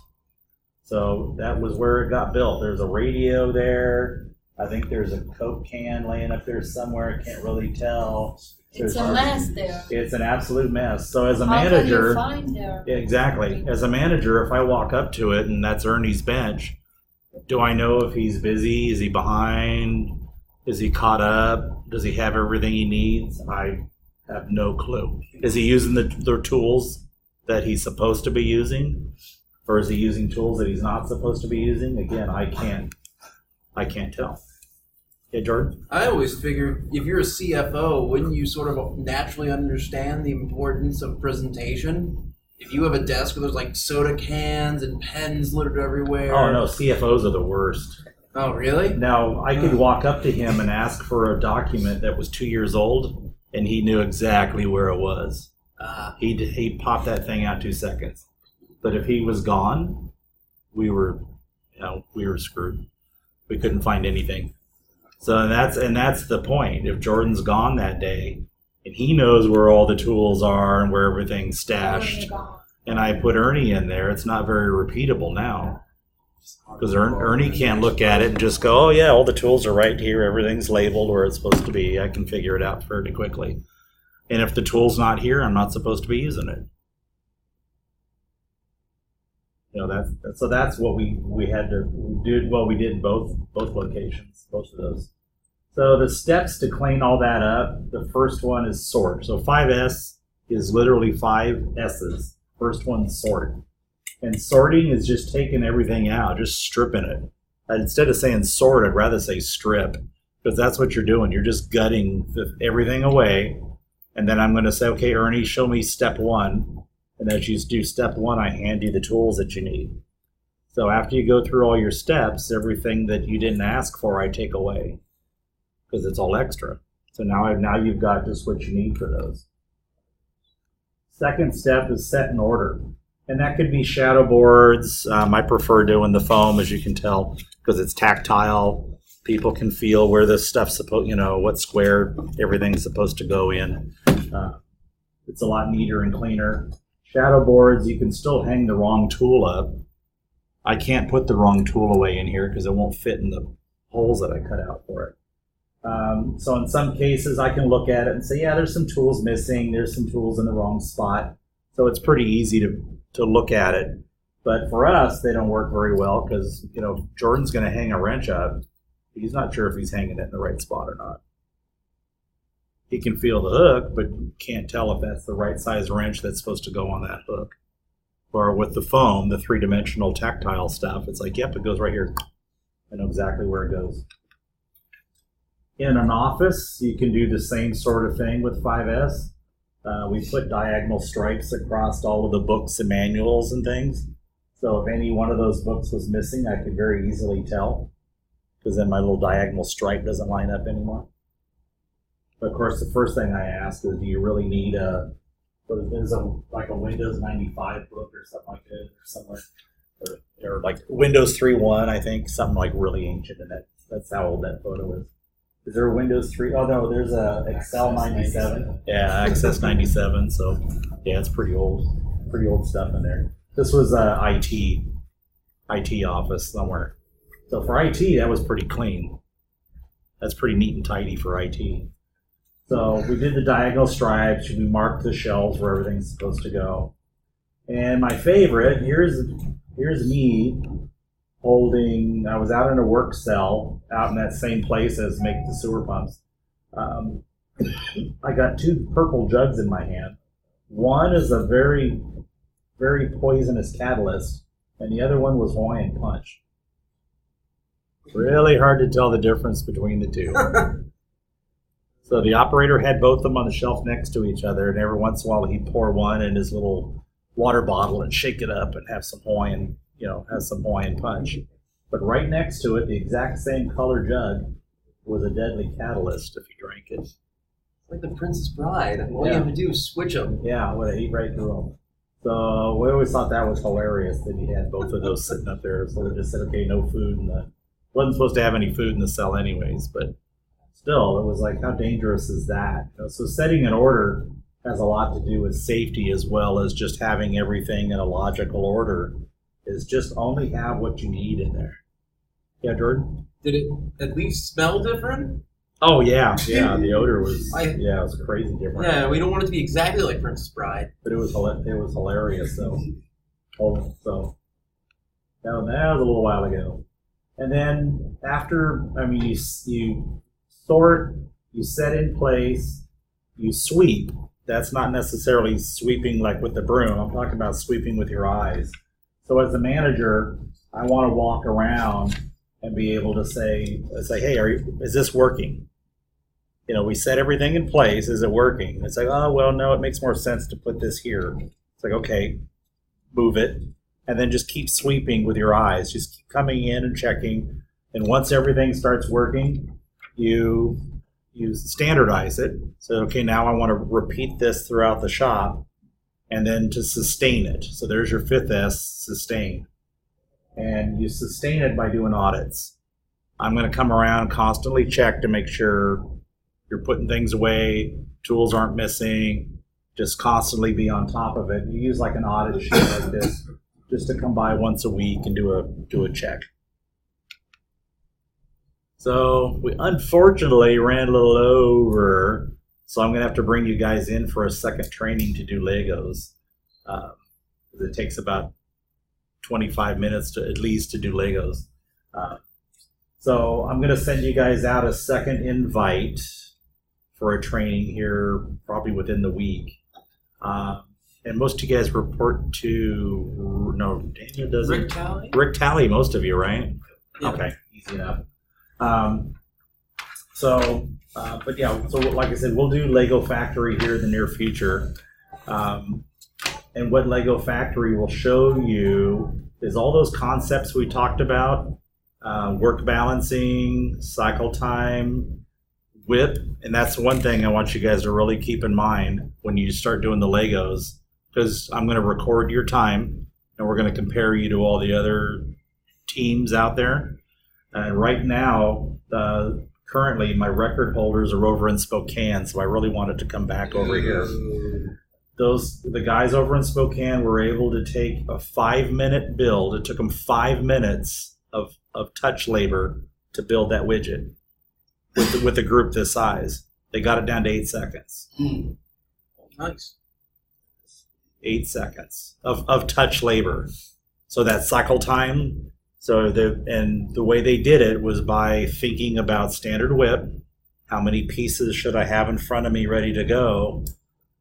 So that was where it got built. There's a radio there. I think there's a Coke can laying up there somewhere. I can't really tell. It's a mess there. It's an absolute mess. So as a How manager, can you find there? exactly. As a manager, if I walk up to it and that's Ernie's bench, do I know if he's busy? Is he behind? Is he caught up? Does he have everything he needs? I have no clue. Is he using the tools that he's supposed to be using? Or is he using tools that he's not supposed to be using? Again, I can't tell. Hey, Jordan? I always figured if you're a CFO, wouldn't you sort of naturally understand the importance of presentation? If you have a desk where there's like soda cans and pens littered everywhere. Oh, no, CFOs are the worst. Oh, really? Now, I could walk up to him and ask for a document that was 2 years old, and he knew exactly where it was. He'd pop that thing out 2 seconds. But if he was gone, we were screwed. We couldn't find anything. So that's the point. If Jordan's gone that day, and he knows where all the tools are and where everything's stashed, and I put Ernie in there, it's not very repeatable now. Because Ernie can't look at it and just go, oh yeah, all the tools are right here, everything's labeled where it's supposed to be. I can figure it out fairly quickly. And if the tool's not here, I'm not supposed to be using it. That's what we did in both locations, both of those. So the steps to clean all that up, the first one is sort. So 5S is literally 5 S's. First one's sort. And sorting is just taking everything out, just stripping it. Instead of saying sort, I'd rather say strip, because that's what you're doing. You're just gutting everything away. And then I'm going to say, okay, Ernie, show me step 1. And as you do step 1, I hand you the tools that you need. So after you go through all your steps, everything that you didn't ask for, I take away, because it's all extra. So now you've got just what you need for those. Second step is set in order. And that could be shadow boards. I prefer doing the foam, as you can tell, because it's tactile. People can feel where this stuff's supposed, what square everything's supposed to go in. It's a lot neater and cleaner. Shadow boards, you can still hang the wrong tool up. I can't put the wrong tool away in here because it won't fit in the holes that I cut out for it. So in some cases, I can look at it and say, yeah, there's some tools missing. There's some tools in the wrong spot. So it's pretty easy to look at it. But for us, they don't work very well because, Jordan's going to hang a wrench up. He's not sure if he's hanging it in the right spot or not. He can feel the hook, but can't tell if that's the right size wrench that's supposed to go on that hook. Or with the foam, the 3-dimensional tactile stuff, it's like, yep, it goes right here. I know exactly where it goes. In an office, you can do the same sort of thing with 5S. We put diagonal stripes across all of the books and manuals and things. So if any one of those books was missing, I could very easily tell, because then my little diagonal stripe doesn't line up anymore. But of course, the first thing I ask is, do you really need a Windows 95 book or something like that, or something or like Windows 3.1, I think, something like really ancient in it. That's how old that photo is. Is there a Windows 3? Oh no, there's a Excel 97. Yeah, Access 97. So yeah, it's pretty old stuff in there. This was a IT office somewhere. So for IT, that was pretty clean. That's pretty neat and tidy for IT. So we did the diagonal stripes. We marked the shelves where everything's supposed to go. And my favorite, here's me holding, I was out in a work cell out in that same place as make the sewer pumps. I got 2 purple jugs in my hand. One is a very, very poisonous catalyst, and the other one was Hawaiian punch. Really hard to tell the difference between the two. So the operator had both of them on the shelf next to each other, and every once in a while he'd pour one in his little water bottle and shake it up and have some Hawaiian punch. But right next to it, the exact same color jug was a deadly catalyst if you drank it. It's like the Princess Bride. All you have to do is switch them. Yeah, would have eat right through them. So we always thought that was hilarious that he had both of those sitting up there. So they just said, okay, no food wasn't supposed to have any food in the cell anyways, but still, it was like, how dangerous is that? So setting an order has a lot to do with safety as well as just having everything in a logical order. Is just only have what you need in there. Yeah, Jordan? Did it at least smell different? Oh, yeah. Yeah, the odor was, it was crazy different. Yeah, we don't want it to be exactly like Princess Bride. But it was hilarious, though. So that was a little while ago. And then after, you sort, you set in place, you sweep. That's not necessarily sweeping like with the broom. I'm talking about sweeping with your eyes. So as the manager, I want to walk around and be able to say, hey, is this working? We set everything in place. Is it working? It's like, oh, well, no, it makes more sense to put this here. It's like, okay, move it. And then just keep sweeping with your eyes. Just keep coming in and checking. And once everything starts working, you standardize it. So, okay, now I want to repeat this throughout the shop. And then to sustain it. So there's your 5th S, sustain. And you sustain it by doing audits. I'm going to come around and constantly check to make sure you're putting things away, tools aren't missing, just constantly be on top of it. You use like an audit sheet like this. just to come by once a week and do a check. So we unfortunately ran a little over, so I'm gonna have to bring you guys in for a second training to do Legos. It takes about 25 minutes to at least to do Legos. So I'm gonna send you guys out a second invite for a training here, probably within the week. And most of you guys report to, no, Daniel doesn't. Rick Talley? Rick Talley, most of you, right? Yeah. Okay, easy enough. But yeah, so like I said, we'll do Lego Factory here in the near future. And what Lego Factory will show you is all those concepts we talked about, work balancing, cycle time, whip. And that's one thing I want you guys to really keep in mind when you start doing the Legos, because I'm going to record your time and we're going to compare you to all the other teams out there. And right now, currently my record holders are over in Spokane, so I really wanted to come back over here. The guys over in Spokane were able to take a 5-minute build. It took them 5 minutes of touch labor to build that widget with a group this size. They got it down to 8 seconds. Nice. 8 seconds of touch labor. So that cycle time. So the way they did it was by thinking about standard whip, how many pieces should I have in front of me ready to go,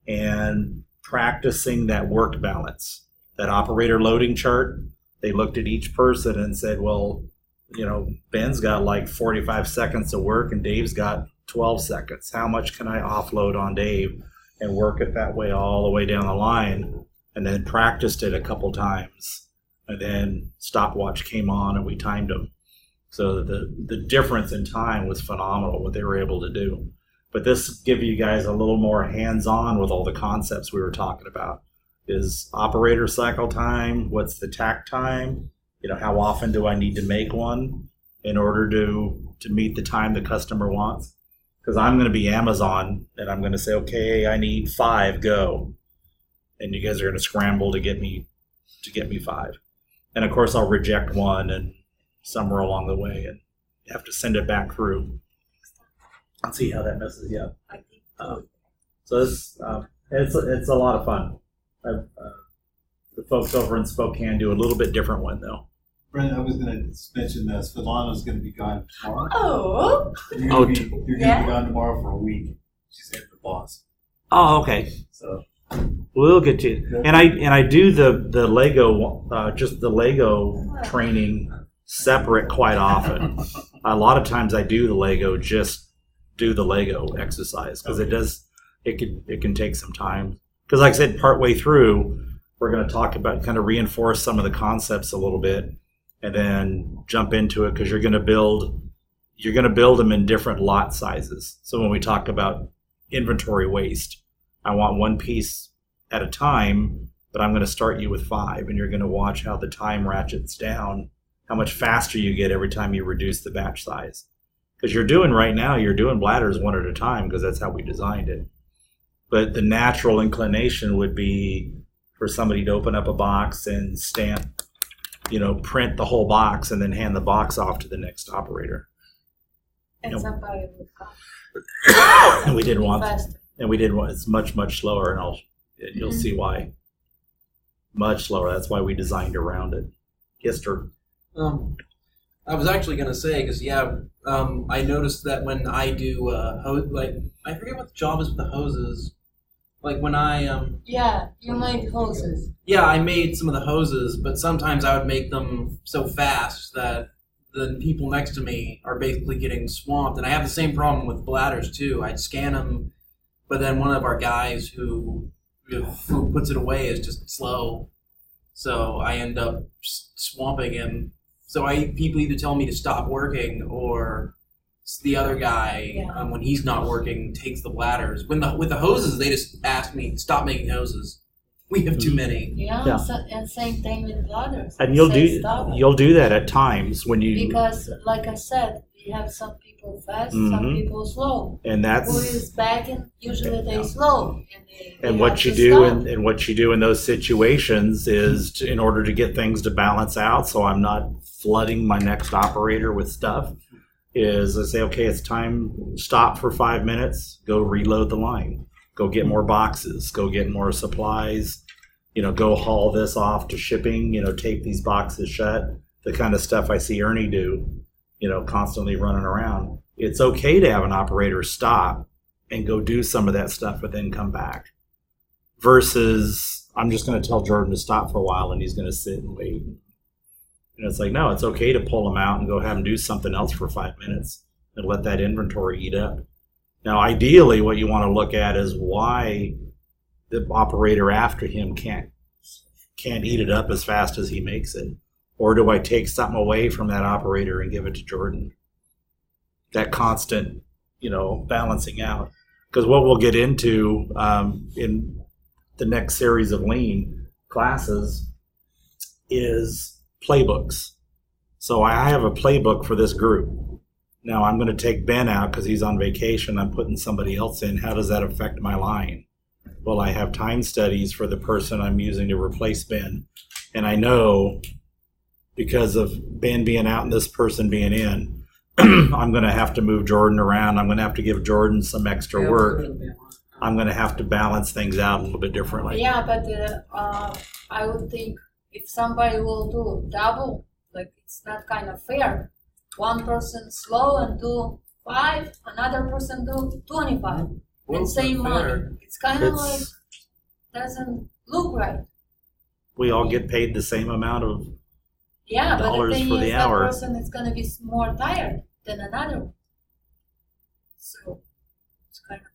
and practicing that work balance, that operator loading chart. They looked at each person and said, well, Ben's got like 45 seconds of work and Dave's got 12 seconds. How much can I offload on Dave and work it that way all the way down the line? And then practiced it a couple times. And then stopwatch came on and we timed them. So the difference in time was phenomenal, what they were able to do. But this give you guys a little more hands-on with all the concepts we were talking about. Is operator cycle time, what's the tack time? How often do I need to make one in order to meet the time the customer wants? Because I'm going to be Amazon and I'm going to say, okay, I need 5, go. And you guys are going to scramble to get me 5. And of course, I'll reject one and somewhere along the way, and you have to send it back through. I'll see how that messes you up. So it's a lot of fun. The folks over in Spokane do a little bit different one, though. Brent, I was going to mention this. Svetlana's going to be gone tomorrow. Oh. You're going to be gone tomorrow for a week. She's the boss. Oh, okay. So. We'll get to you. And I do the Lego, just the Lego training separate quite often. A lot of times I do the Lego, just do the Lego exercise, because it can take some time. Because like I said, partway through, we're going to talk about, kind of reinforce some of the concepts a little bit, and then jump into it, because you're going to build them in different lot sizes. So when we talk about inventory waste, I want one piece at a time, but I'm going to start you with 5, and you're going to watch how the time ratchets down, how much faster you get every time you reduce the batch size. Because you're doing bladders one at a time, because that's how we designed it. But the natural inclination would be for somebody to open up a box and stamp, print the whole box and then hand the box off to the next operator. And somebody would come. And we didn't want Faster. it's much, much slower, and you'll see why. Much slower. That's why we designed around it. Yes, sir. I was actually going to say, because I noticed that when I do I forget what the job is with the hoses. Like when I You made hoses. Yeah, I made some of the hoses, but sometimes I would make them so fast that the people next to me are basically getting swamped. And I have the same problem with bladders too. I'd scan them, but then one of our guys who puts it away is just slow, so I end up swamping him. So people either tell me to stop working, or the other guy, when he's not working, takes the bladders. With the hoses, they just ask me, stop making hoses. We have too many. Yeah, Yeah. So, and same thing with bladders. And Same stuff. you'll do that at times when you, Because, like I said, we have some people fast, Mhm. some people slow. and Who that's is backing? Usually they slow, and they and have what you to do stop. and what you do in those situations is in order to get things to balance out, so I'm not flooding my next operator with stuff. Is I say, okay, it's time. Stop for 5 minutes. Go reload the line. Go get more boxes. Go get more supplies. Go haul this off to shipping. Tape these boxes shut. The kind of stuff I see Ernie do. Constantly running around. It's okay to have an operator stop and go do some of that stuff, but then come back. Versus, I'm just going to tell Jordan to stop for a while and he's going to sit and wait. It's like, no, it's okay to pull him out and go have him do something else for 5 minutes and let that inventory eat up. Now, ideally, what you want to look at is why the operator after him can't eat it up as fast as he makes it. Or do I take something away from that operator and give it to Jordan? That constant, balancing out. Because what we'll get into in the next series of lean classes is playbooks. So I have a playbook for this group. Now I'm going to take Ben out because he's on vacation. I'm putting somebody else in. How does that affect my line? Well, I have time studies for the person I'm using to replace Ben. And I know because of Ben being out and this person being in, I'm going to have to move Jordan around. I'm going to have to give Jordan some extra work. I'm going to have to balance things out a little bit differently. Yeah, but I would think if somebody will do double, like it's not kind of fair. One person slow and do 5, another person do 25, Well, and it's same not fair. money. It's kind of like It's, doesn't look right. we all get paid the same amount of, Yeah, but the dollars thing for is the that hour. person is gonna be more tired than another one. So it's kind of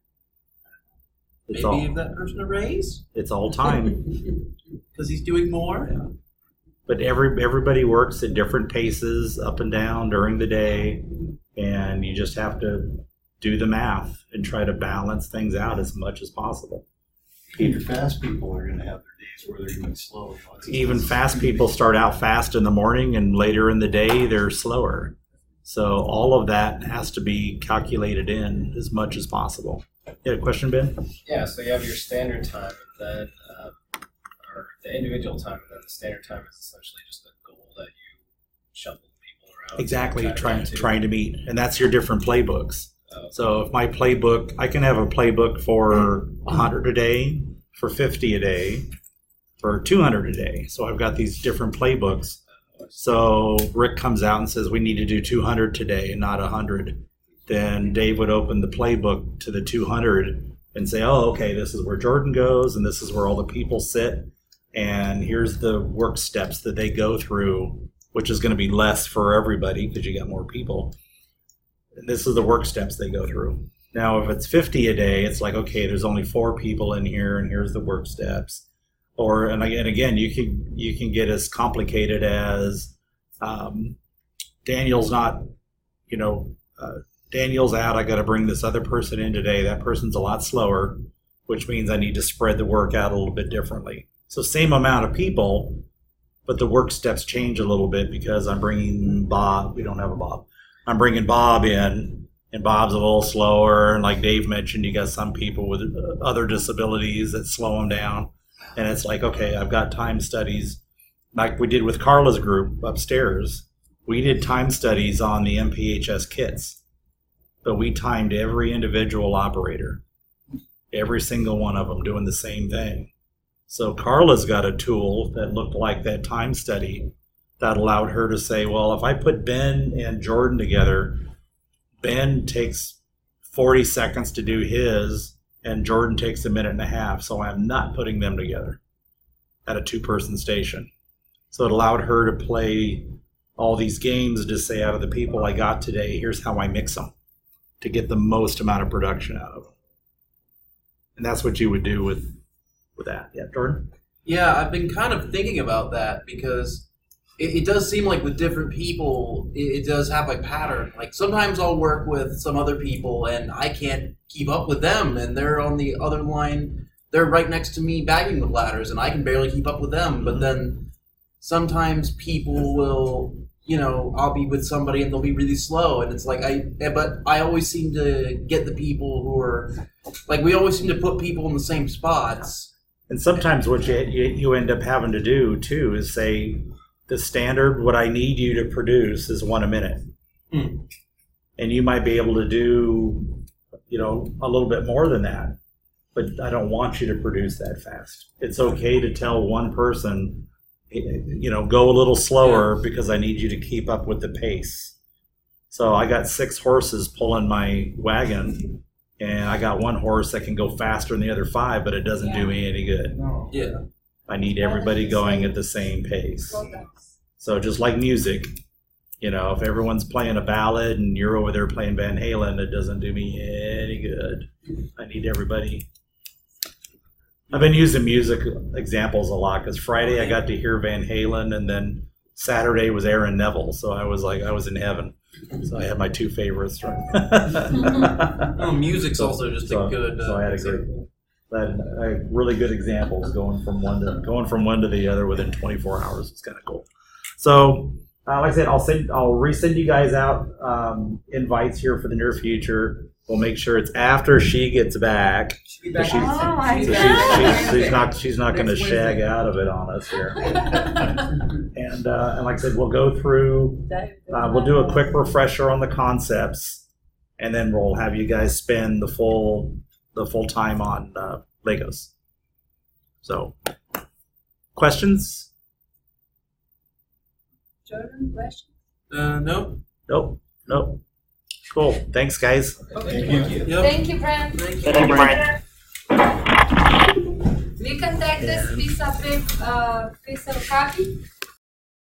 it's Maybe all, give that person a raise it's all time. because he's doing more. But everybody works at different paces up and down during the day, and you just have to do the math and try to balance things out as much as possible. Even fast people are gonna have their days where they're going slow. Even fast people start out fast in the morning and later in the day they're slower. So all of that has to be calculated in as much as possible. You had a question, Ben? Yeah, so you have your standard time, and then, or the individual time, and then the standard time is essentially just a goal that you shuffle people around. Exactly, Try to get to. trying to meet. And that's your different playbooks. Oh. So if my playbook, I can have a playbook for 100 a day, for 50 a day, for 200 a day. So I've got these different playbooks. So Rick comes out and says, we need to do 200 today, not 100. Then Dave would open the playbook to the 200 and say, oh, okay, this is where Jordan goes, and this is where all the people sit. And here's the work steps that they go through, which is going to be less for everybody because you got more people. And this is the work steps they go through. Now, if it's 50 a day, it's like, okay, there's only 4 people in here, and here's the work steps. Or, and again, you can get as complicated as Daniel's not, Daniel's out. I got to bring this other person in today. That person's a lot slower, which means I need to spread the work out a little bit differently. So same amount of people, but the work steps change a little bit because I'm bringing Bob. We don't have a Bob. I'm bringing Bob in, and Bob's a little slower. And like Dave mentioned, you got some people with other disabilities that slow them down. And it's like, okay, I've got time studies like we did with Carla's group upstairs. We did time studies on the MPHS kits, but we timed every individual operator, every single one of them doing the same thing. So Carla's got a tool that looked like that time study that allowed her to say, well, if I put Ben and Jordan together, Ben takes 40 seconds to do his, and Jordan takes a minute and a half. So I'm not putting them together at a 2-person station. So it allowed her to play all these games to say, out of the people I got today, here's how I mix them to get the most amount of production out of them. And that's what you would do with that. Yeah, Jordan? Yeah, I've been kind of thinking about that because it does seem like with different people, it does have a pattern. Like sometimes I'll work with some other people and I can't keep up with them, and they're on the other line they're right next to me bagging the bladders, and I can barely keep up with them. But then sometimes people will, I'll be with somebody and they'll be really slow, and it's like but I always seem to get the people who are like, we always seem to put people in the same spots. And sometimes what you end up having to do too is say the standard, what I need you to produce is 1 a minute. And you might be able to do, a little bit more than that, but I don't want you to produce that fast. It's okay to tell one person, go a little slower because I need you to keep up with the pace. So I got 6 horses pulling my wagon, and I got 1 horse that can go faster than the other 5, but it doesn't do me any good. Yeah. I need everybody going at the same pace. So just like music, if everyone's playing a ballad and you're over there playing Van Halen, it doesn't do me any good. I need everybody. I've been using music examples a lot because Friday I got to hear Van Halen, and then Saturday was Aaron Neville. So I was in heaven. So I had my 2 favorites. Well, music's also just a good. So I had a really good examples going from one to the other within 24 hours. It's kind of cool. So, like I said, I'll resend you guys out invites here for the near future. We'll make sure it's after she gets back. She's not going to shag out of it on us here. And like I said, we'll go through. We'll do a quick refresher on the concepts, and then we'll have you guys spend the full time on Legos. So, questions? Jordan, question? No. Nope. Cool. Thanks, guys. Thank you. Yep. Thank you, Brent. Thank you, Brent. We can take this piece of copy.